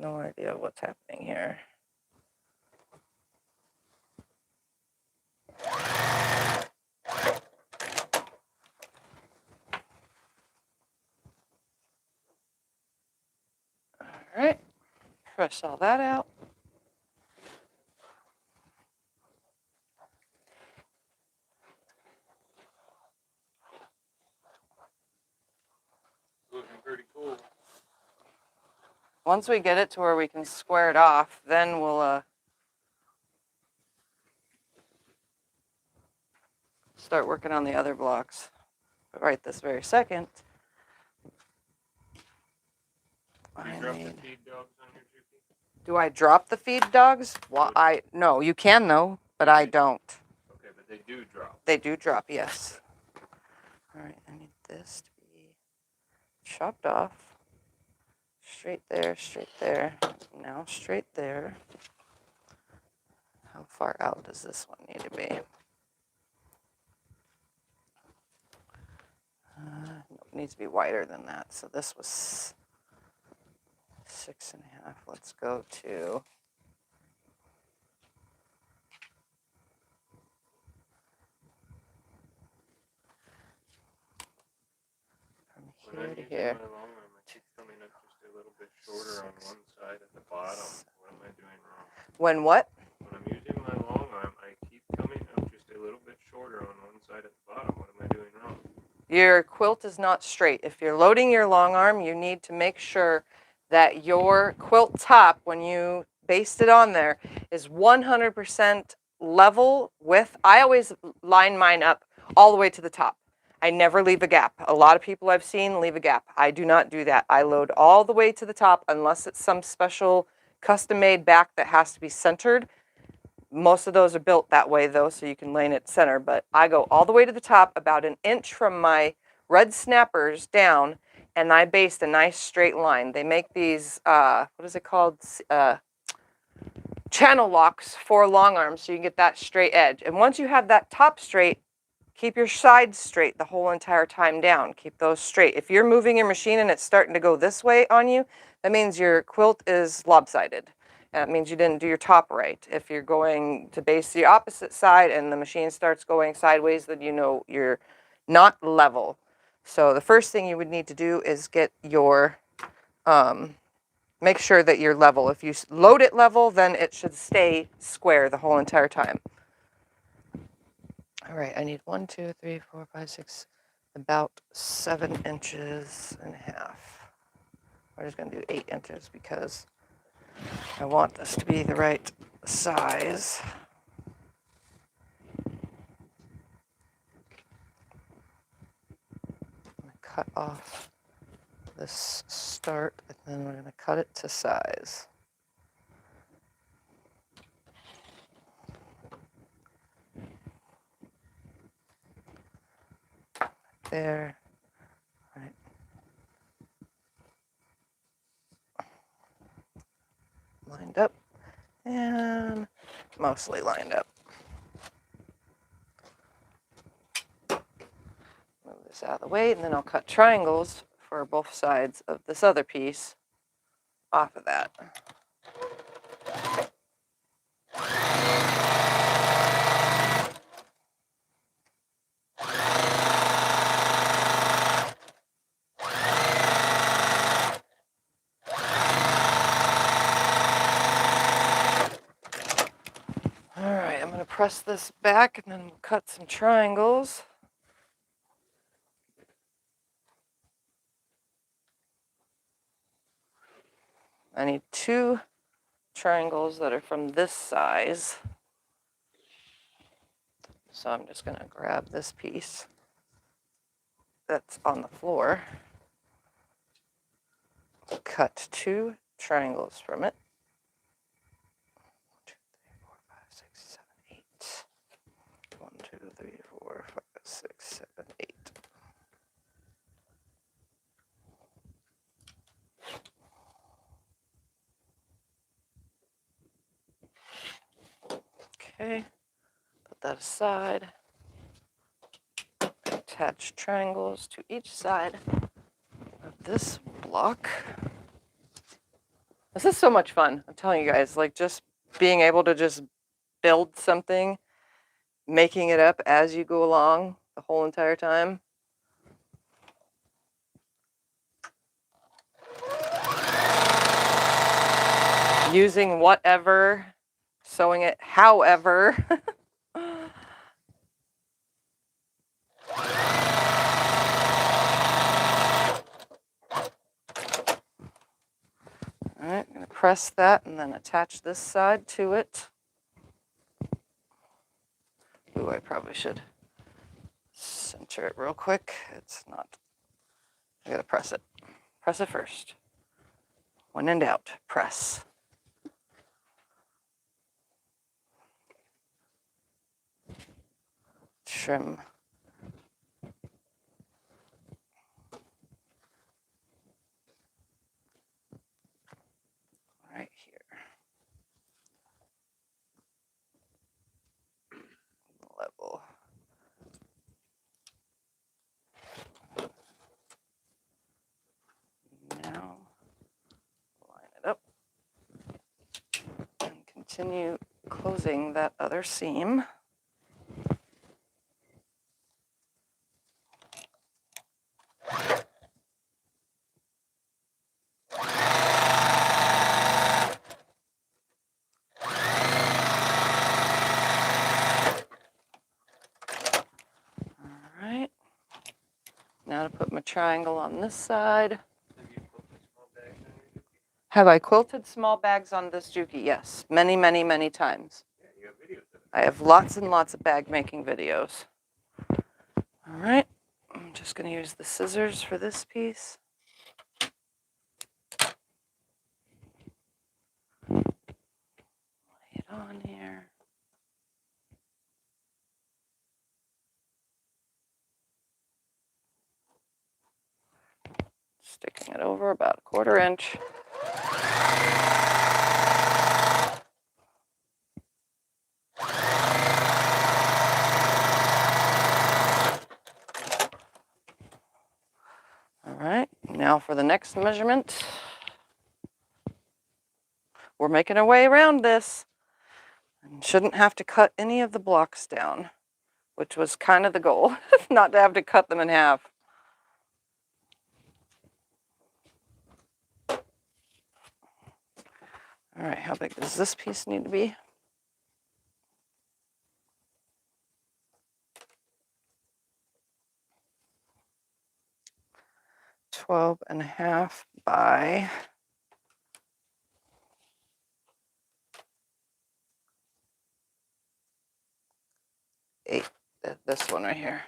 No idea what's happening here. All right, press all that out. Looking pretty cool. Once we get it to where we can square it off, then we'll start working on the other blocks. But right this very second, Do you drop the feed dogs on your Juki? Do I drop the feed dogs? Well, no, you can though, but I don't. Okay, but they do drop. They do drop, yes. All right, I need this to be chopped off. Straight there, now straight there. How far out does this one need to be? It needs to be wider than that. So this was 6 and a half. Let's go to from here to here. My long arm, I keep coming up just a little bit shorter on one side at the bottom. What am I doing wrong? When what? When I'm using my long arm, I keep coming up just a little bit shorter on one side at the bottom. What am I doing wrong? Your quilt is not straight. If you're loading your long arm, you need to make sure that your quilt top, when you baste it on there, is 100% level with, I always line mine up all the way to the top. I never leave a gap. A lot of people I've seen leave a gap. I do not do that. I load all the way to the top unless it's some special custom-made back that has to be centered. Most of those are built that way, though, so you can lay it center. But I go all the way to the top, about an inch from my red snappers down, and I baste a nice straight line. They make these, what is it called? Channel locks for long arms, so you can get that straight edge. And once you have that top straight, keep your sides straight the whole entire time down. Keep those straight. If you're moving your machine and it's starting to go this way on you, that means your quilt is lopsided. That means you didn't do your top right. If you're going to base the opposite side and the machine starts going sideways, then you know you're not level. So the first thing you would need to do is get your, make sure that you're level. If you load it level, then it should stay square the whole entire time. All right, I need 1, 2, 3, 4, 5, 6, about 7 inches and a half. We're just going to do 8 inches because I want this to be the right size. I'm going to cut off this start, and then we're going to cut it to size. There. Right. Lined up and mostly lined up. Move this out of the way, and then I'll cut triangles for both sides of this other piece off of that. All right, I'm going to press this back and then we'll cut some triangles. I need 2 triangles that are from this size. So I'm just going to grab this piece that's on the floor, cut 2 triangles from it. 1, 2, 3, 4, 5, 6, 7, 8. Okay, put that aside. Attach triangles to each side of this block. This is so much fun. I'm telling you guys, like just being able to just build something, making it up as you go along the whole entire time. Using whatever, sewing it however. All right, I'm going to press that and then attach this side to it. Ooh, I probably should center it real quick. It's not. I got to press it. Press it first. When in doubt, press. Trim. Right here. Level. Now, line it up and continue closing that other seam. All right. Now to put my triangle on this side. Have I quilted small bags on this Juki? Yes, many, many, many times. Yeah, you have videos of it. I have lots and lots of bag making videos. All right, I'm just going to use the scissors for this piece. Lay it on here. Sticking it over about 1/4 inch. All right, now for the next measurement. We're making our way around this and shouldn't have to cut any of the blocks down, which was kind of the goal, not to have to cut them in half. All right, how big does this piece need to be? 12.5 by this one right here.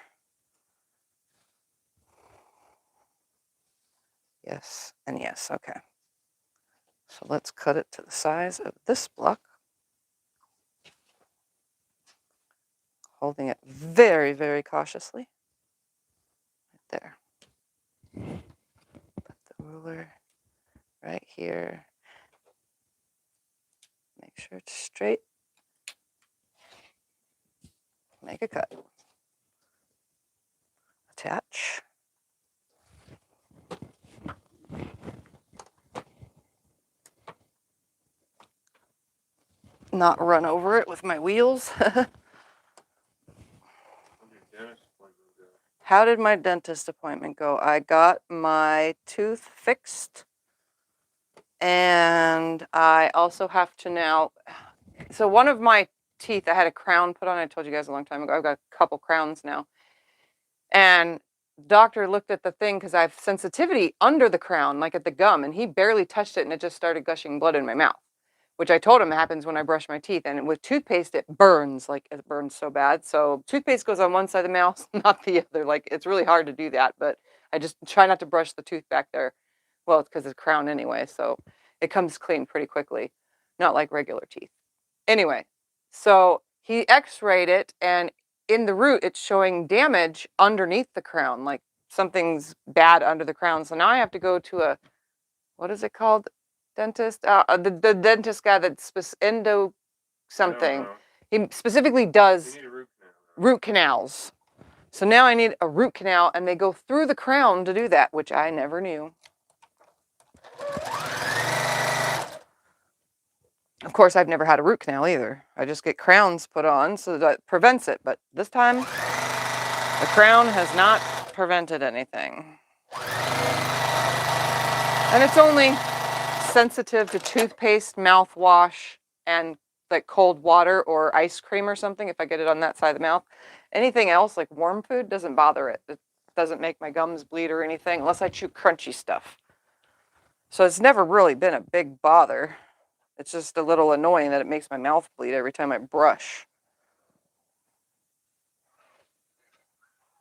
Yes, and yes, okay. So let's cut it to the size of this block. Holding it very, very cautiously. Right there. Put the ruler right here. Make sure it's straight. Make a cut. Attach. Not run over it with my wheels. How did my dentist appointment go? I got my tooth fixed, and I also have to now, so one of my teeth, I had a crown put on. I told you guys a long time ago. I've got a couple crowns now. And the doctor looked at the thing because I have sensitivity under the crown, like at the gum, and he barely touched it, and it just started gushing blood in my mouth, which I told him happens when I brush my teeth. And with toothpaste, it burns, like it burns so bad. So toothpaste goes on one side of the mouth, not the other. Like it's really hard to do that, but I just try not to brush the tooth back there. Well, it's because it's crown anyway, so it comes clean pretty quickly, not like regular teeth. Anyway, so he x-rayed it, and in the root, it's showing damage underneath the crown, like something's bad under the crown. So now I have to go to a, what is it called? Dentist? The dentist guy that's endo something. He specifically does root canals. So now I need a root canal, and they go through the crown to do that, which I never knew. Of course, I've never had a root canal either. I just get crowns put on so that prevents it. But this time, the crown has not prevented anything. And it's only sensitive to toothpaste, mouthwash, and like cold water or ice cream or something if I get it on that side of the mouth. Anything else, like warm food, doesn't bother it. It doesn't make my gums bleed or anything unless I chew crunchy stuff. So it's never really been a big bother. It's just a little annoying that it makes my mouth bleed every time I brush.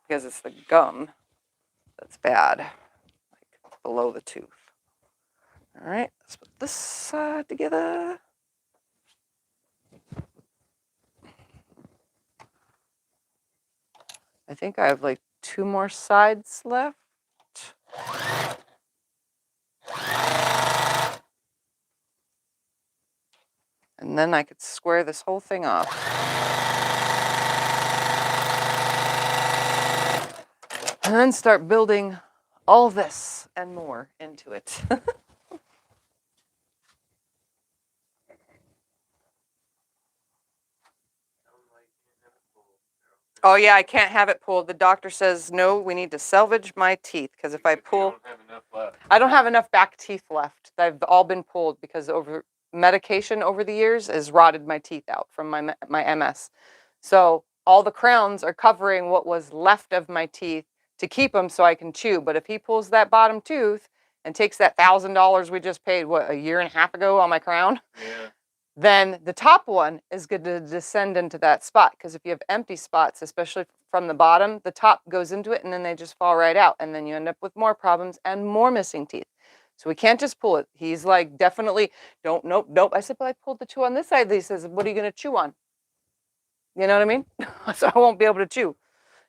Because it's the gum that's bad, like below the tooth. All right, let's put this side together. I think I have like 2 more sides left. And then I could square this whole thing off. And then start building all this and more into it. Oh yeah, I can't have it pulled. The doctor says, no, we need to salvage my teeth, because if I pull, I don't have enough back teeth left. They've all been pulled because medication over the years has rotted my teeth out from my MS. So all the crowns are covering what was left of my teeth to keep them so I can chew. But if he pulls that bottom tooth and takes that $1,000 we just paid, what, a year and a half ago on my crown? Yeah. Then the top one is going to descend into that spot, because if you have empty spots, especially from the bottom, the top goes into it and then they just fall right out, and then you end up with more problems and more missing teeth. So we can't just pull it. He's like, definitely, don't, nope. I said, but I pulled the 2 on this side. He says, what are you going to chew on? You know what I mean? So I won't be able to chew.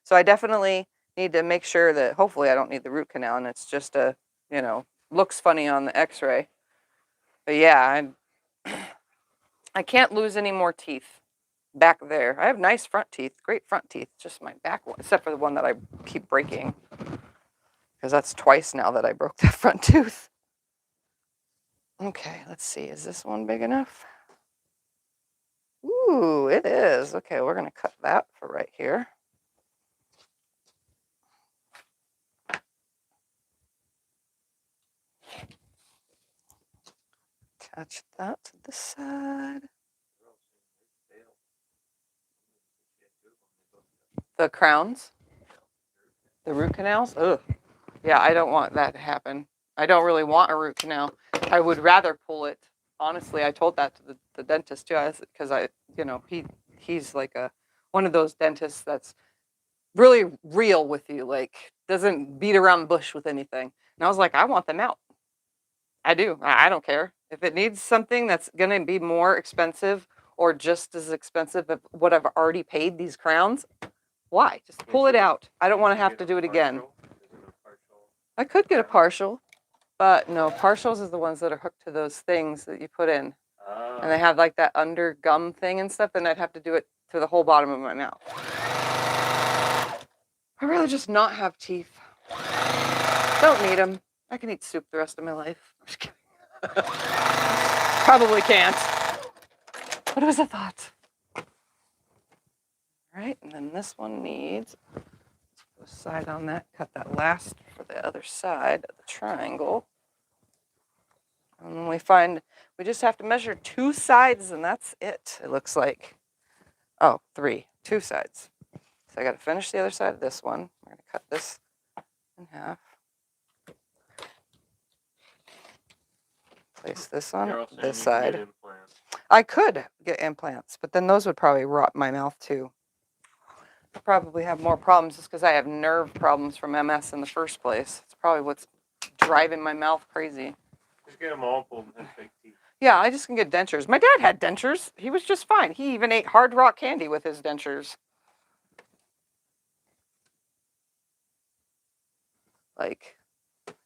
So I definitely need to make sure that hopefully I don't need the root canal, and it's just a, looks funny on the x-ray. But yeah, I can't lose any more teeth back there. I have nice front teeth, great front teeth, just my back one, except for the one that I keep breaking, because that's twice now that I broke that front tooth. Okay, let's see. Is this one big enough? Ooh, it is. Okay, we're going to cut that for right here. Attach that to this side. The crowns? The root canals? Ugh. Yeah, I don't want that to happen. I don't really want a root canal. I would rather pull it. Honestly, I told that to the dentist too, because he's like one of those dentists that's really real with you, like doesn't beat around the bush with anything. And I was like, I want them out. I do. I don't care. If it needs something that's going to be more expensive or just as expensive as what I've already paid these crowns, why? Just pull it out. I don't want to have to do it again. I could get a partial, but no, partials is the ones that are hooked to those things that you put in. And they have like that under gum thing and stuff, and I'd have to do it to the whole bottom of my mouth. I'd rather just not have teeth. Don't need them. I can eat soup the rest of my life. I'm just kidding. Probably can't. But it was a thought. All right, and then this one needs, let's put a side on that, cut that last for the other side of the triangle. And then we just have to measure 2 sides and that's it, it looks like. Oh, 3, 2 sides. So I got to finish the other side of this one. We're going to cut this in half. Place this on this side. I could get implants, but then those would probably rot my mouth too. I'd probably have more problems just because I have nerve problems from MS in the first place. It's probably what's driving my mouth crazy. Just get them all pulled and have fake teeth. Yeah, I just can get dentures. My dad had dentures. He was just fine. He even ate Hard Rock candy with his dentures. Like,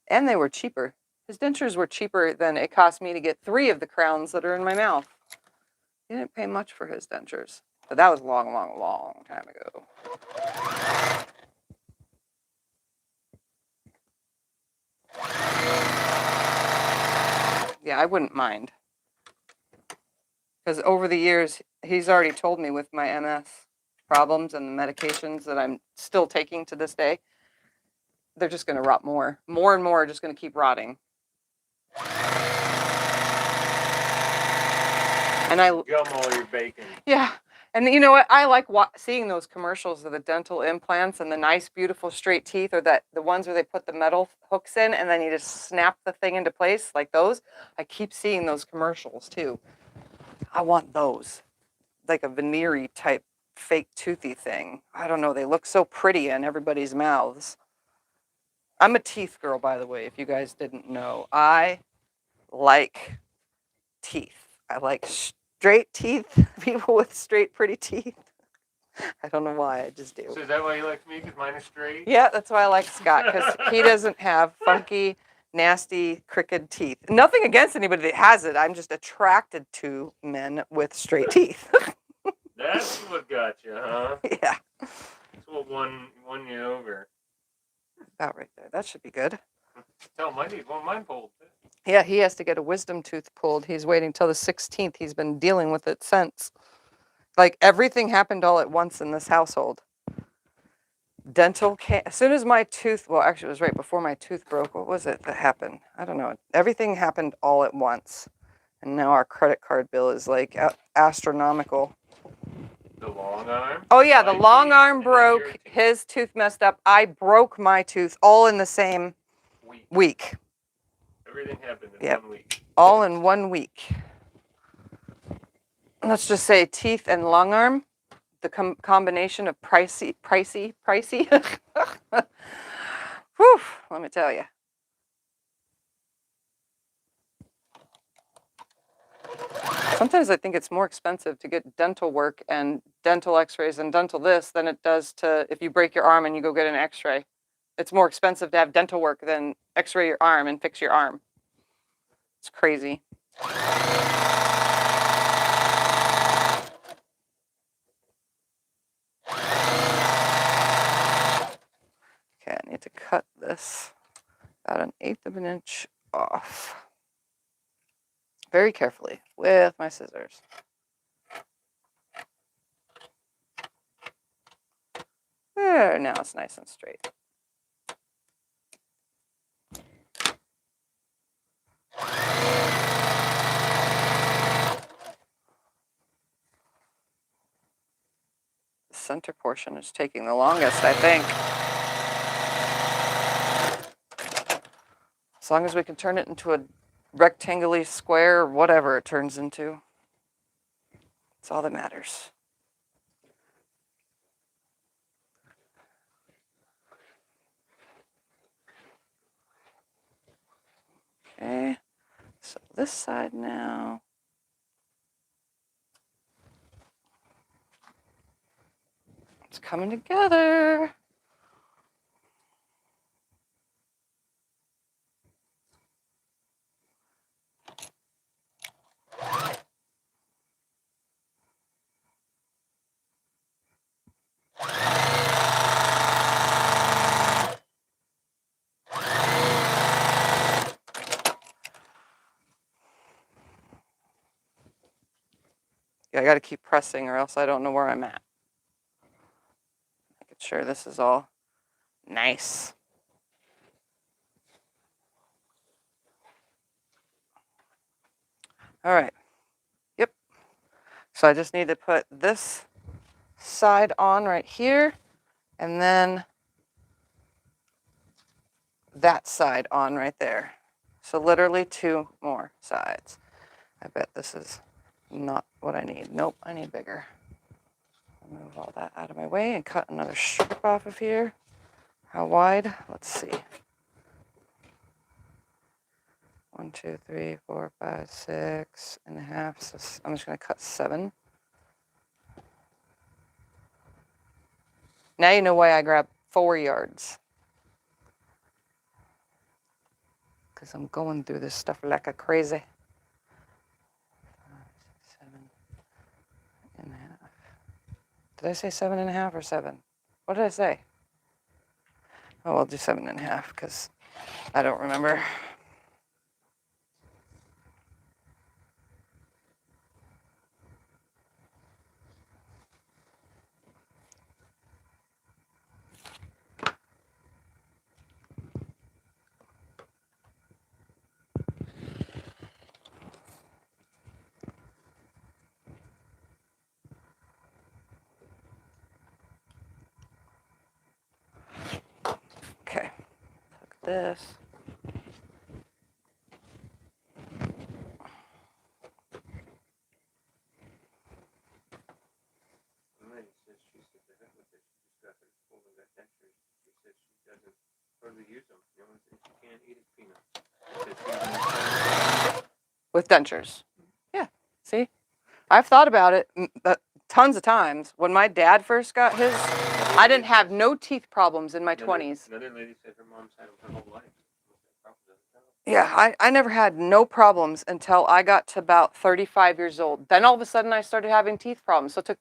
and they were cheaper. His dentures were cheaper than it cost me to get 3 of the crowns that are in my mouth. He didn't pay much for his dentures. But that was a long, long, long time ago. Yeah, I wouldn't mind. Because over the years, he's already told me with my MS problems and the medications that I'm still taking to this day, they're just going to rot more. More and more are just going to keep rotting. And I gum all your bacon. Yeah. And you know what? I like seeing those commercials of the dental implants and the nice, beautiful straight teeth, or the ones where they put the metal hooks in and then you just snap the thing into place, like those. I keep seeing those commercials too. I want those, like a veneer-y type fake toothy thing. I don't know. They look so pretty in everybody's mouths. I'm a teeth girl, by the way, if you guys didn't know. I like teeth. I like straight teeth, people with straight, pretty teeth. I don't know why, I just do. So is that why you like me? Because mine is straight? Yeah, that's why I like Scott, because he doesn't have funky, nasty, crooked teeth. Nothing against anybody that has it. I'm just attracted to men with straight teeth. That's what got you, huh? Yeah. That's what won you over. About right there. That should be good. Tell him I need one of mine pulled. Yeah, he has to get a wisdom tooth pulled. He's waiting till the 16th. He's been dealing with it since. Like, everything happened all at once in this household. Dental care. As soon as my tooth, well, actually, it was right before my tooth broke. What was it that happened? I don't know. Everything happened all at once. And now our credit card bill is like astronomical. The long arm? Oh, yeah, the long arm broke. His tooth messed up. I broke my tooth all in the same week. Everything happened in 1 week. All in 1 week. Let's just say teeth and long arm, the combination of pricey. Whew, let me tell you. Sometimes I think it's more expensive to get dental work and dental x-rays and dental this than it does to, if you break your arm and you go get an x-ray. It's more expensive to have dental work than x-ray your arm and fix your arm. It's crazy. Okay, I need to cut this about 1/8 of an inch off. Very carefully with my scissors. There, now it's nice and straight. The center portion is taking the longest, I think. As long as we can turn it into a rectangular square or whatever it turns into. That's all that matters. Okay, so this side now. It's coming together. Yeah, I got to keep pressing or else I don't know where I'm at. Making sure this is all nice. All right. Yep. So I just need to put this side on right here and then that side on right there. So literally 2 more sides. I bet this is not what I need. Nope, I need bigger. I'll move all that out of my way and cut another strip off of here. How wide? Let's see. 1, 2, 3, 4, 5, 6.5. So I'm just going to cut 7. Now you know why I grabbed 4 yards. Because I'm going through this stuff like a crazy. 7.5. Did I say 7.5 or 7? What did I say? Oh, I'll do 7.5 because I don't remember. Okay, look at this. Lady says she said the heck with it. She just got her full of that dentures. She said she doesn't hardly use them. The only thing she can't eat is peanuts. With dentures. Yeah, see? I've thought about it tons of times. When my dad first got his, I didn't have no teeth problems in my 20s. Another lady said her mom's had them her whole life. Yeah, I never had no problems until I got to about 35 years old. Then all of a sudden I started having teeth problems. So it took,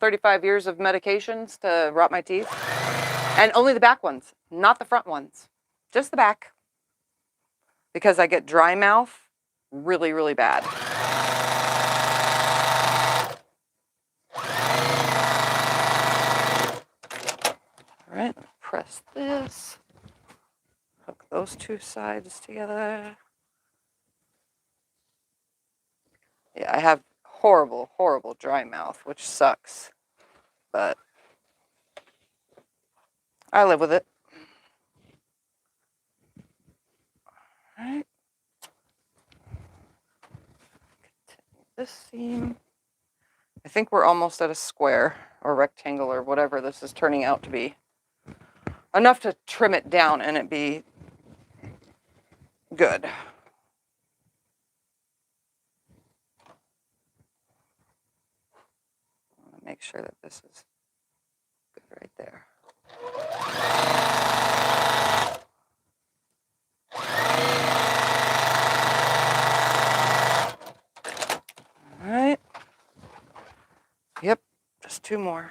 35 years of medications to rot my teeth. And only the back ones, not the front ones. Just the back. Because I get dry mouth really, really bad. All right, press this. Hook those 2 sides together. Yeah, I have horrible, horrible dry mouth, which sucks. But I live with it. All right. Continue this seam. I think we're almost at a square or rectangle or whatever this is turning out to be. Enough to trim it down and it be good. I want to make sure that this is good right there. All right. Yep, just 2 more.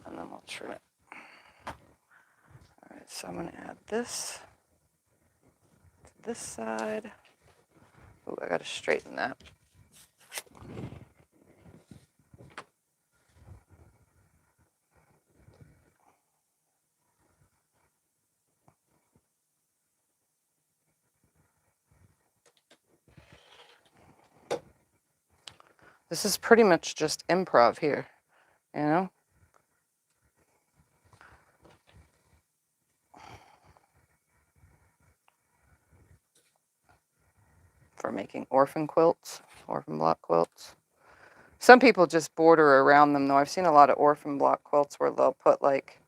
And then we'll trim it. All right, so I'm going to add this to this side. Oh, I got to straighten that. This is pretty much just improv here, for making orphan quilts, orphan block quilts. Some people just border around them, though. I've seen a lot of orphan block quilts where they'll put like,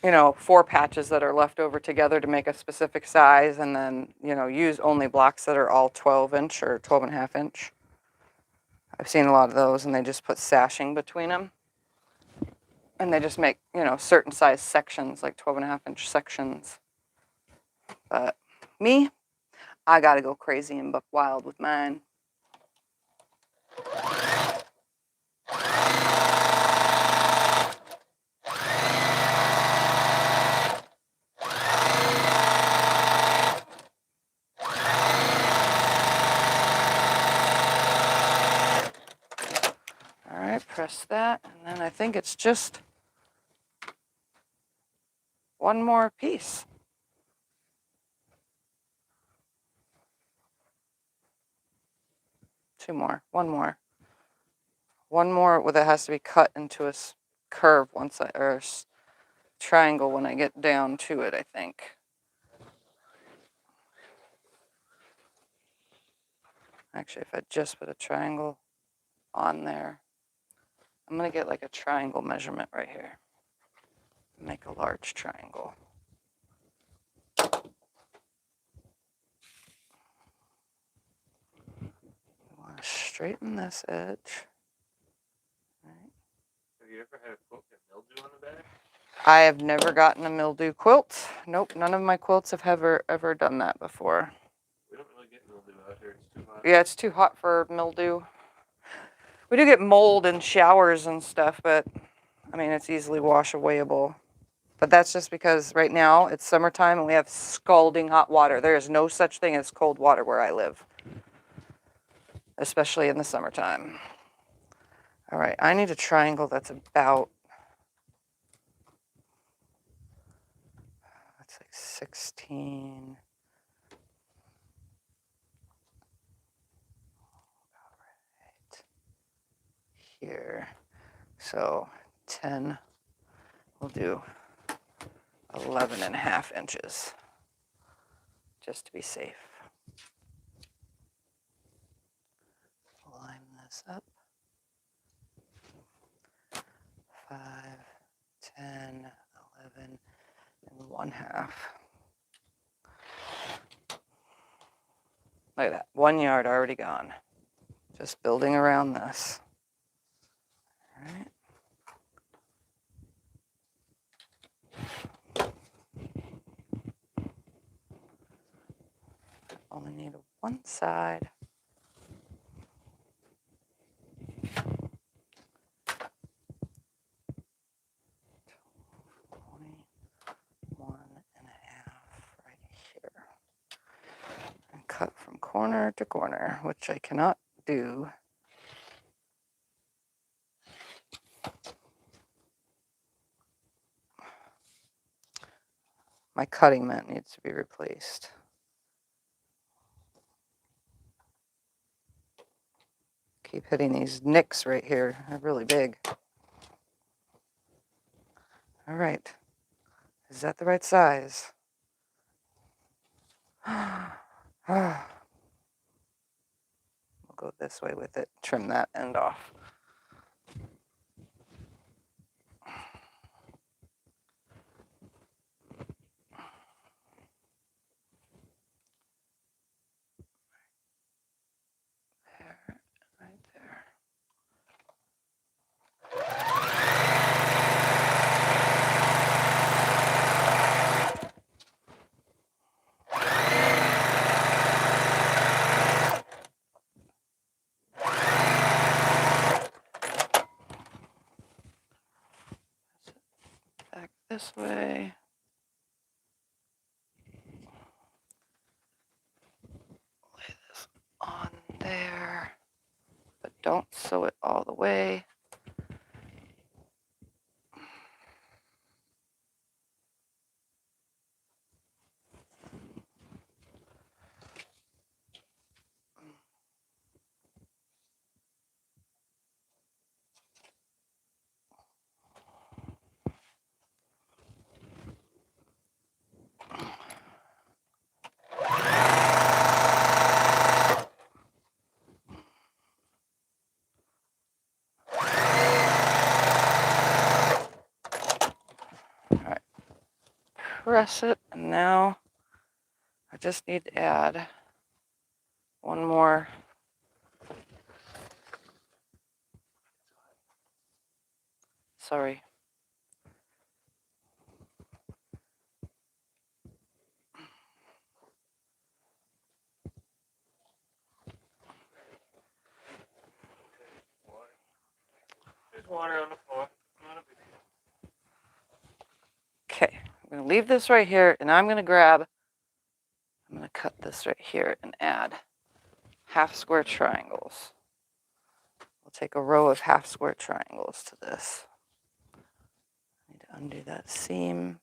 4 patches that are left over together to make a specific size, and then, use only blocks that are all 12-inch or 12.5-inch. I've seen a lot of those, and they just put sashing between them. And they just make, certain size sections, like 12.5-inch sections. But me, I gotta go crazy and buck wild with mine. All right, press that, and then I think it's just one more piece. Two more, one more. One more that has to be cut into a curve or triangle when I get down to it, I think. Actually, if I just put a triangle on there, I'm gonna get like a triangle measurement right here. Make a large triangle. Want to straighten this edge. Right. Have you ever had a quilt get mildew on the back? I have never gotten a mildew quilt. Nope, none of my quilts have ever done that before. We don't really get mildew out here. It's too hot. Yeah, it's too hot for mildew. We do get mold in showers and stuff, but I mean, it's easily wash awayable. But that's just because right now it's summertime and we have scalding hot water. There is no such thing as cold water where I live, especially in the summertime. All right, I need a triangle that's about, that's like 16. Right here. So 10, we'll do 11.5 inches, just to be safe. Line this up. 5, 10, 11, and 1/2. Look at that, 1 yard already gone. Just building around this. All right. Only need one side. Right here. And cut from corner to corner, which I cannot do. My cutting mat needs to be replaced. Keep hitting these nicks right here. They're really big. All right. Is that the right size? We'll go this way with it. Trim that end off. There, right there. Back this way. Lay this on there, but don't sew it all the way. press it, and now I just need to add one more. Sorry. There's water on the floor. Not a big deal. Okay, I'm going to leave this right here, and I'm going to cut this right here and add half square triangles. We'll take a row of half square triangles to this. I need to undo that seam.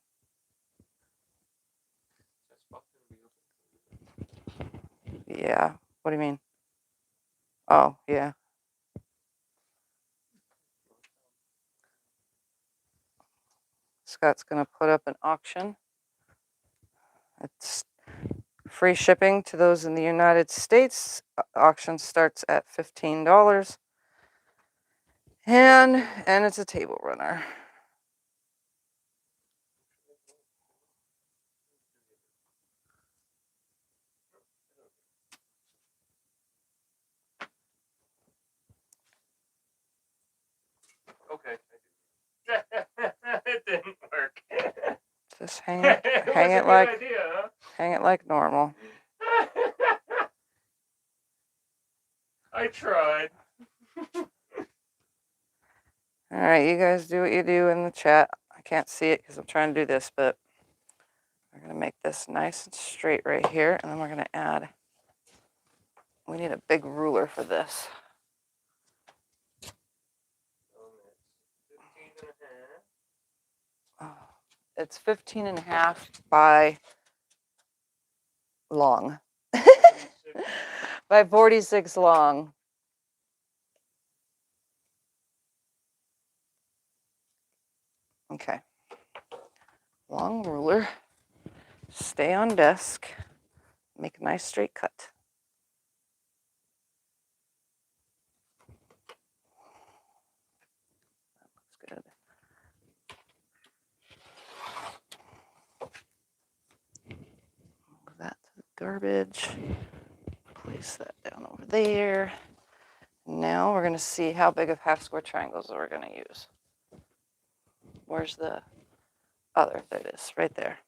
Yeah, what do you mean? Oh, yeah. Scott's going to put up an auction. It's free shipping to those in the United States. Auction starts at $15. And it's a table runner. Okay. It didn't work. Just hang it idea, huh? hang it like normal. I tried. All right, you guys do what you do in the chat. I can't see it because I'm trying to do this, but we're going to make this nice and straight right here, and then we're going to add, we need a big ruler for this. It's 15 and a half by long. By 46 long. Okay. Long ruler. Stay on desk. Make a nice straight cut. That looks good. Move that to the garbage. Place that down over there. Now we're going to see how big of half square triangles we're going to use. Where's the other? There it is, right there.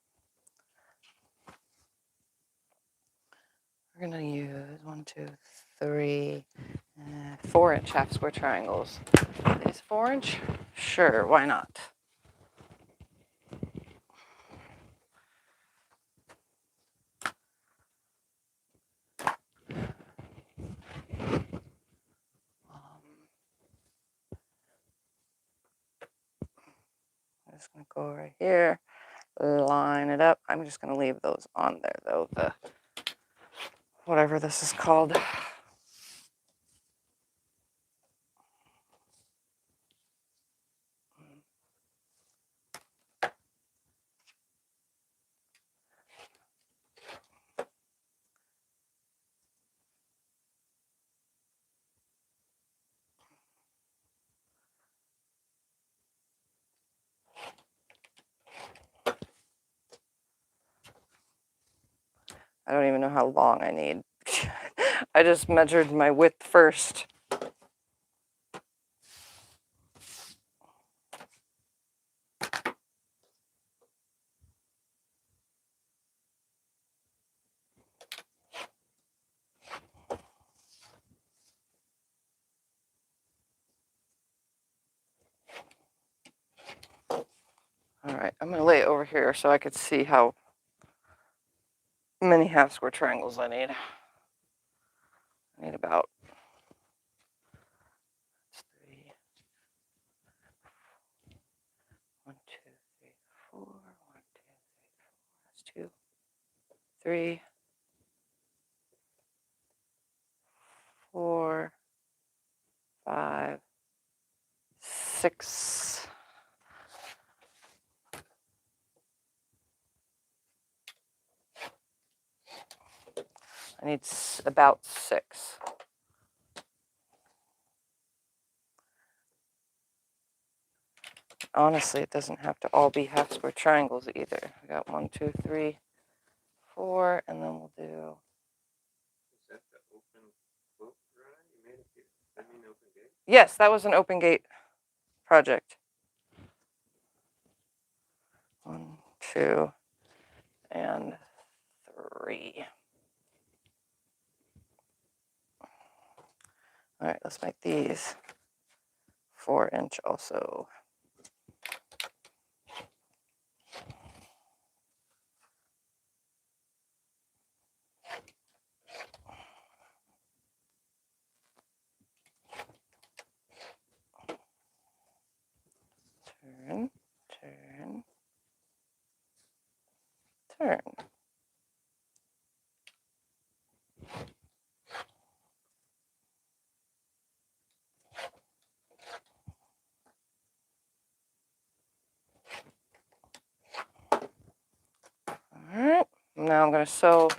We're going to use 1, 2, 3, 4-inch half square triangles. Are these 4-inch? Sure, why not? I'm just going to go right here, line it up. I'm just going to leave those on there, though, the whatever this is called. I don't even know how long I need. I just measured my width first. All right, I'm going to lay it over here so I could see how many half square triangles I need. I need about 3. 1, 2, 3, 4. 1, 2, 3, 4. That's 2, 3, 4, 5, 6. I need about 6. honestly, it doesn't have to all be half square triangles either. I got 1, 2, 3, 4, and then we'll do. Is that the open quilt drawing you made? I mean, open gate? Yes, that was an open gate project. 1, 2, and 3. All right, let's make these 4-inch also. Turn, turn, turn. All right, now I'm going to sew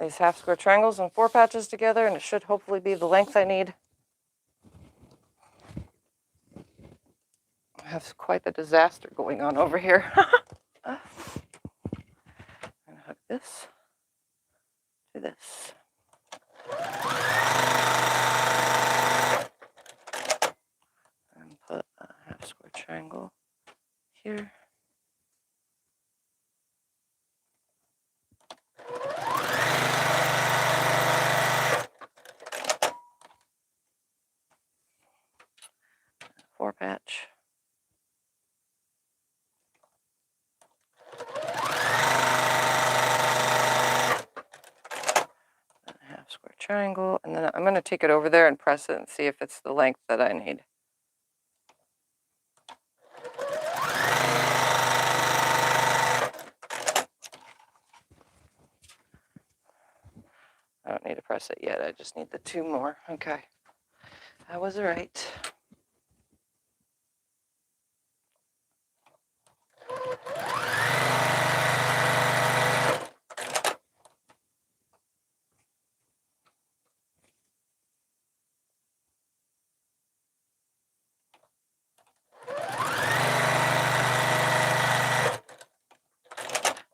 these half square triangles and 4 patches together, and it should hopefully be the length I need. I have quite the disaster going on over here. I'm going to hook this to this. And put a half square triangle here. Four patch. And a half square triangle. And then I'm going to take it over there and press it and see if it's the length that I need. I don't need to press it yet. I just need the 2 more. Okay. I was right.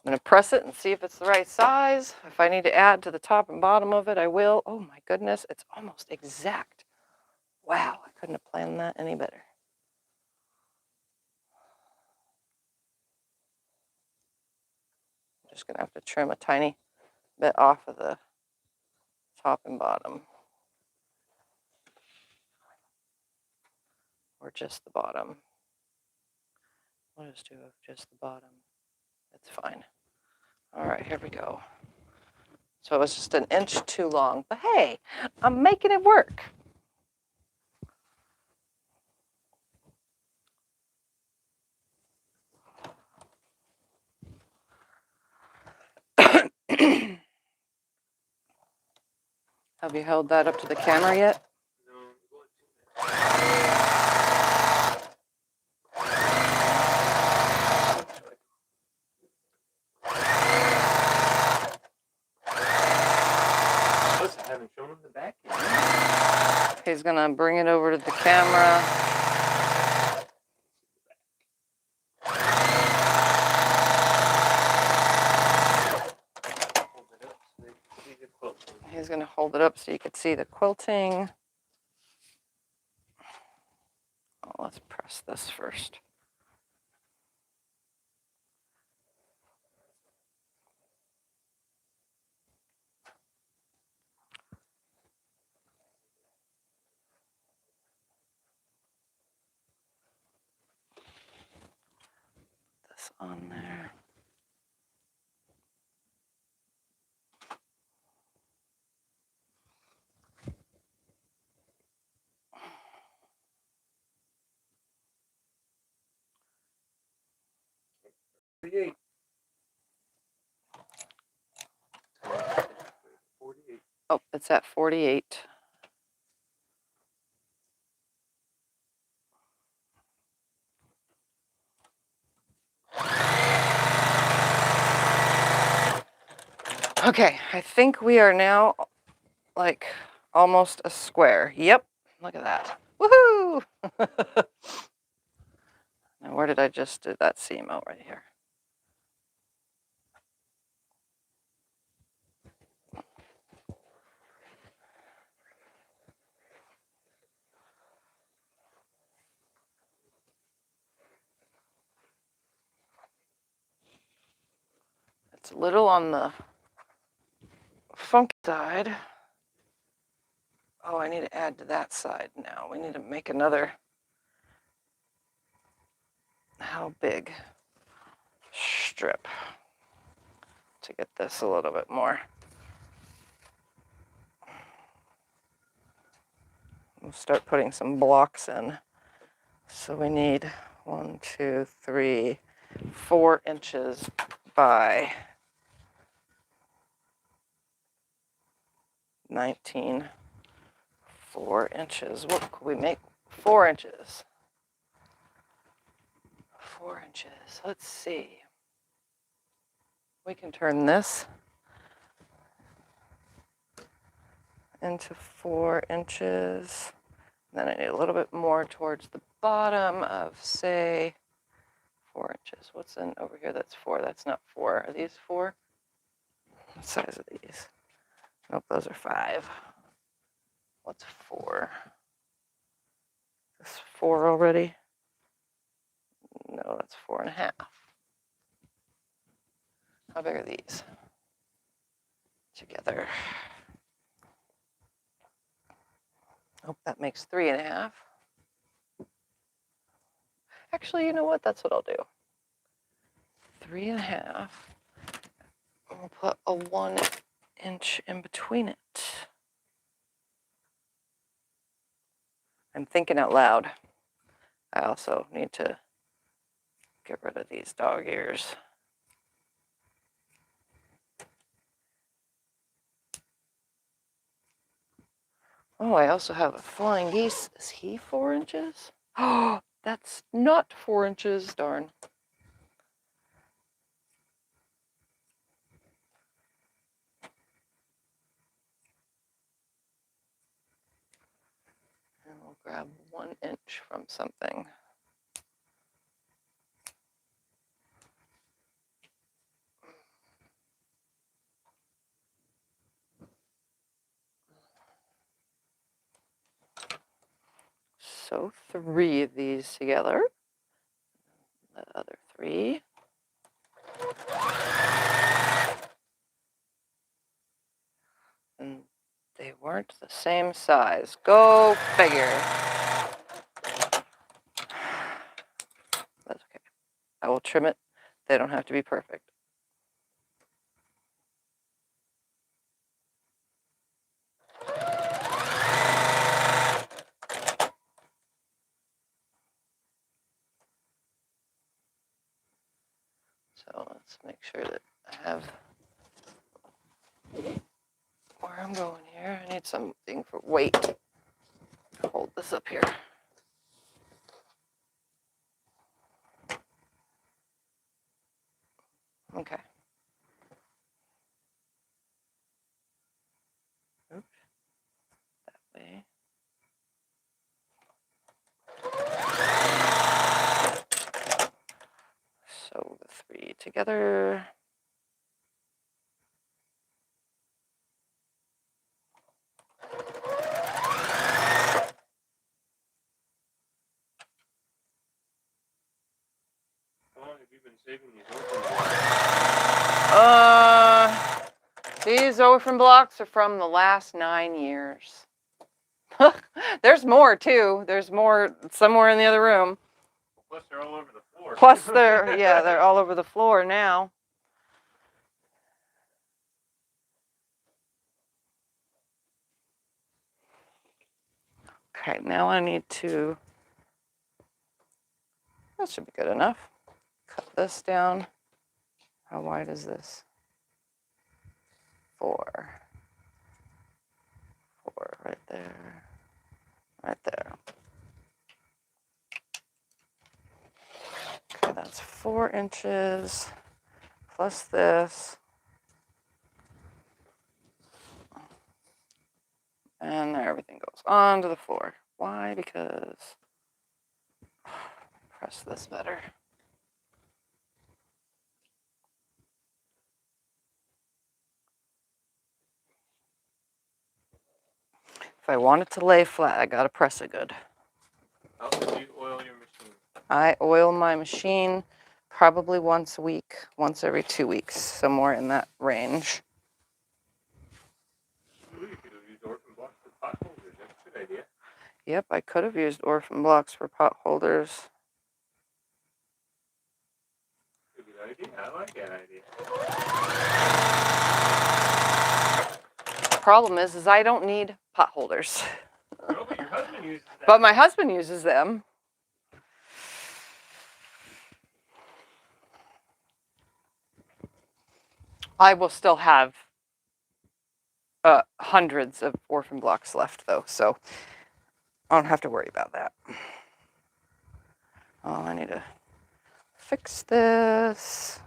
I'm going to press it and see if it's the right size. If I need to add to the top and bottom of it, I will. Oh my goodness, it's almost exact. Wow, I couldn't have planned that any better. I'm just going to have to trim a tiny bit off of the top and bottom. Or just the bottom. We'll just do just the bottom. That's fine. All right, here we go. So it was just an inch too long, but hey, I'm making it work. Have you held that up to the camera yet? No, I'm going to. Plus, I haven't shown him the back yet. He's gonna bring it over to the camera. He's gonna hold it up so you can see the quilting. Oh, let's press this first. This on there. Oh, it's at 48. Okay, I think we are now like almost a square. Yep, look at that. Woohoo! Now, where did I just do that seam? Oh, right here. It's a little on the funky side. Oh, I need to add to that side now. We need to make another, how big, strip to get this a little bit more. We'll start putting some blocks in. So we need 1, 2, 3, 4 inches by 19, 4 inches. What could we make? 4 inches. 4 inches. Let's see. We can turn this into 4 inches. Then I need a little bit more towards the bottom of, say, 4 inches. What's in over here? That's 4. That's not 4. Are these 4? What size are these? Nope, those are 5. What's 4? This 4 already? No, that's 4.5. How big are these? Together. Oh, that makes 3.5. Actually, you know what? That's what I'll do. 3.5. We'll put a 1 inch in between it. I'm thinking out loud. I also need to get rid of these dog ears. Oh, I also have a flying geese. Is he 4 inches? Oh, that's not 4 inches. Darn. And we'll grab 1 inch from something. So 3 of these together. The other 3. And they weren't the same size. Go figure. That's okay. I will trim it. They don't have to be perfect. So let's make sure that I have where I'm going here. I need something for weight. Hold this up here. Okay. Oops. That way. So the 3 together. How long have you been saving these Orphan blocks? These Orphan blocks are from the last 9 years. There's more too. There's more somewhere in the other room. Plus, they're all over the floor. Plus, they're all over the floor now. Okay, now I need to. That should be good enough. Cut this down. How wide is this? 4. 4 right there. Right there. Okay, that's 4 inches plus this. And there everything goes onto the floor. Why? Because press this better. If I want it to lay flat, I gotta press it good. How often do you oil your machine? I oil my machine probably once a week, once every 2 weeks, somewhere in that range. Ooh, you could have used Orphan blocks for pot holders. That's a good idea. Yep, I could have used Orphan blocks for pot holders. Good idea. I like that idea. Problem is I don't need pot holders. No, but your husband uses that. But my husband uses them. I will still have hundreds of Orphan blocks left, though, so I don't have to worry about that. Oh, I need to fix this.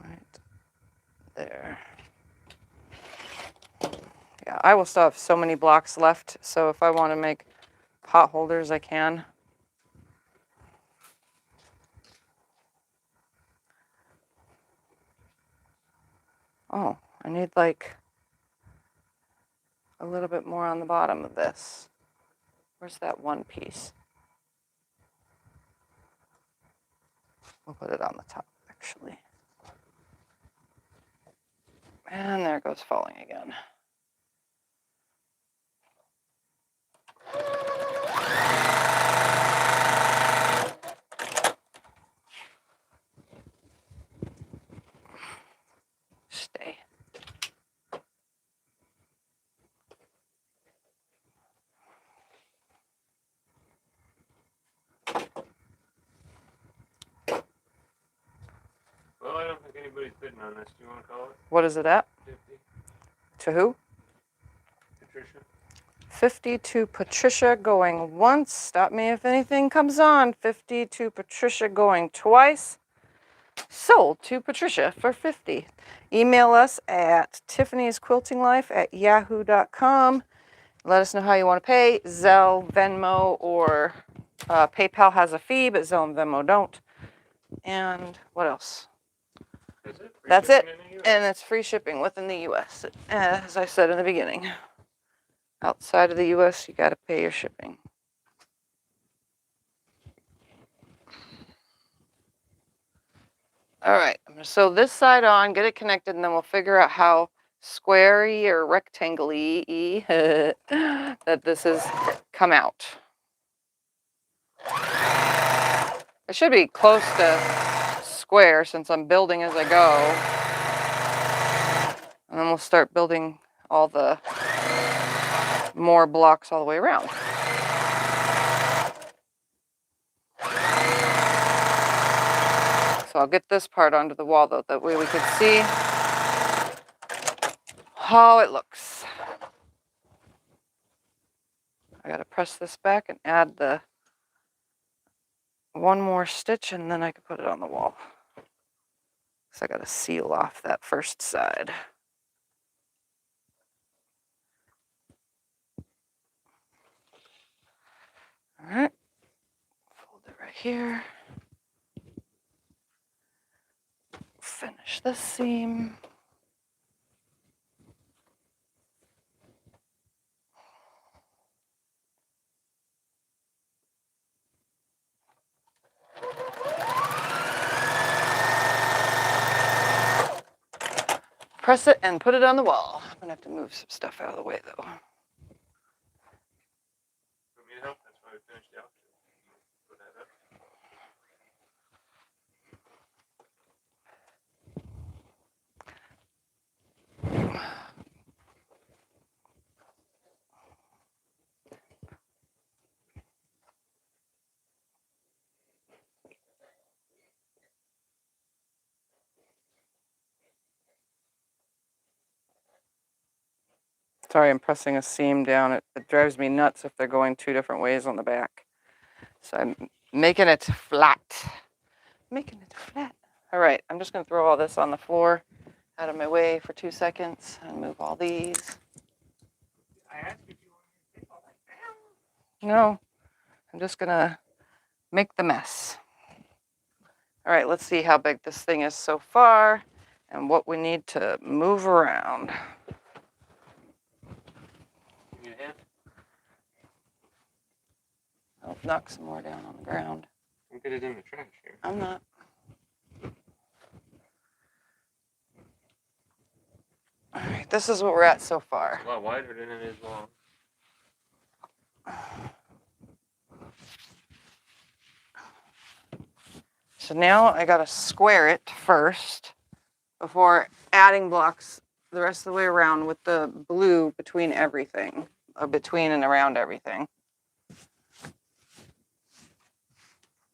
Right there. Yeah, I will still have so many blocks left, so if I want to make pot holders, I can. Oh, I need like a little bit more on the bottom of this. Where's that one piece? We'll put it on the top, actually. And there it goes falling again. Stay. Well, I don't think anybody's bidding on this. Do you want to call it? What is it at? 50. To who? Patricia. 50 to Patricia going once. Stop me if anything comes on. 50 to Patricia going twice. Sold to Patricia for 50. Email us at tiffanysquiltinglife@yahoo.com. Let us know how you want to pay. Zelle, Venmo, or PayPal has a fee, but Zelle and Venmo don't. And what else? That's it. Free That's it. shipping in the US. And it's free shipping within the U.S., as I said in the beginning. Outside of the U.S., you got to pay your shipping. All right, I'm going to sew this side on, get it connected, and then we'll figure out how squarey or rectangle-y that this has come out. It should be close to square since I'm building as I go. And then we'll start building all the more blocks all the way around. So I'll get this part onto the wall, though, that way we can see how it looks. I gotta press this back and add the one more stitch, and then I can put it on the wall. So I gotta seal off that first side. All right, fold it right here. Finish this seam. Press it and put it on the wall. I'm gonna have to move some stuff out of the way, though. Want me to help? That's why we finished the outfit. Put that up. Sorry, I'm pressing a seam down. It drives me nuts if they're going two different ways on the back. So I'm making it flat. Making it flat. All right, I'm just gonna throw all this on the floor out of my way for 2 seconds and move all these. I asked you if you wanted me to take all that down. No, I'm just gonna make the mess. All right, let's see how big this thing is so far and what we need to move around. Give me a hand. I'll knock some more down on the ground. Don't get it in the trash here. I'm not. All right, this is what we're at so far. It's a lot wider than it is long. So now I gotta square it first before adding blocks the rest of the way around with the blue between everything, or between and around everything.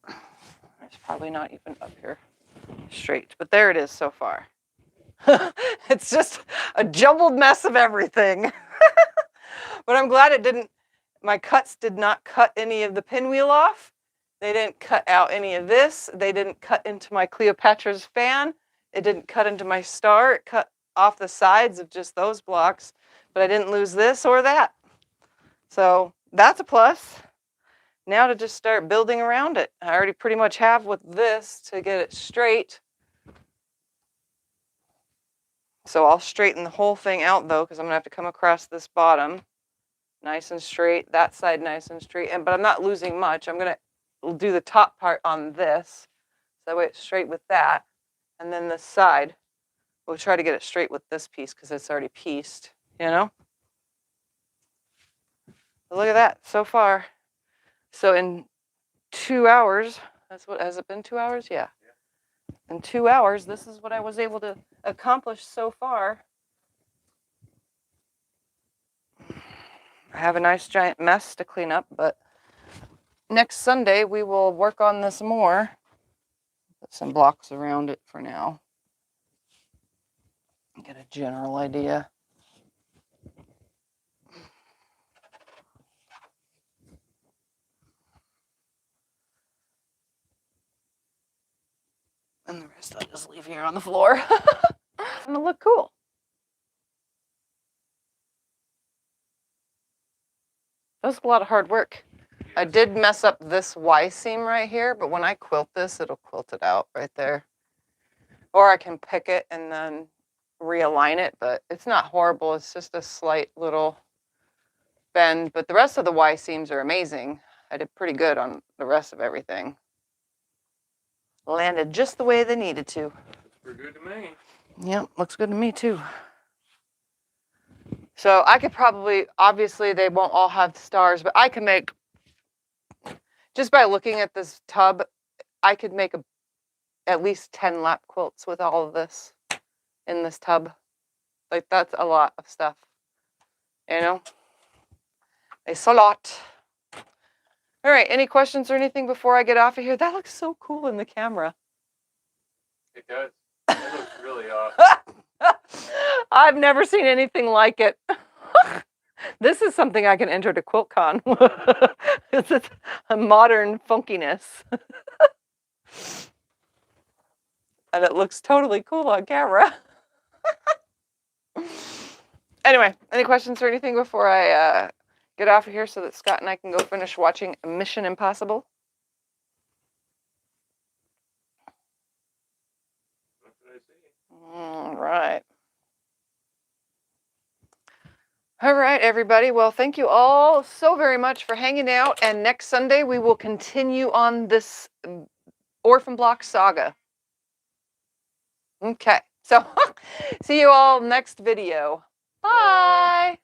It's probably not even up here straight, but there it is so far. It's just a jumbled mess of everything. But I'm glad it didn't, my cuts did not cut any of the pinwheel off. They didn't cut out any of this. They didn't cut into my Cleopatra's fan. It didn't cut into my star. It cut off the sides of just those blocks, but I didn't lose this or that. So that's a plus. Now to just start building around it. I already pretty much have with this to get it straight. So I'll straighten the whole thing out though, because I'm gonna have to come across this bottom nice and straight, that side nice and straight, but I'm not losing much. I'm gonna do the top part on this, so that way it's straight with that, and then this side, we'll try to get it straight with this piece because it's already pieced, you know? But look at that, so far. So in 2 hours, that's what, has it been 2 hours? Yeah. In 2 hours, this is what I was able to accomplish so far. I have a nice giant mess to clean up, but next Sunday we will work on this more. Put some blocks around it for now. Get a general idea. And the rest I'll just leave here on the floor. Gonna look cool. That was a lot of hard work. I did mess up this Y seam right here, but when I quilt this, it'll quilt it out right there. Or I can pick it and then realign it, but it's not horrible. It's just a slight little bend, but the rest of the Y seams are amazing. I did pretty good on the rest of everything. Landed just the way they needed to. Looks pretty good to me. Yep, looks good to me too. So I could probably, obviously they won't all have stars, but I can make, just by looking at this tub, I could make at least 10 lap quilts with all of this in this tub. Like that's a lot of stuff, you know? It's a lot. All right, any questions or anything before I get off of here? That looks so cool in the camera. It does. It looks really awesome. I've never seen anything like it. This is something I can enter to QuiltCon. It's a modern funkiness. And it looks totally cool on camera. Anyway, any questions or anything before I get off of here so that Scott and I can go finish watching Mission Impossible? That's what I see. All right. All right, everybody. Well, thank you all so very much for hanging out. And next Sunday, we will continue on this Orphan Block saga. Okay. So see you all next video. Bye.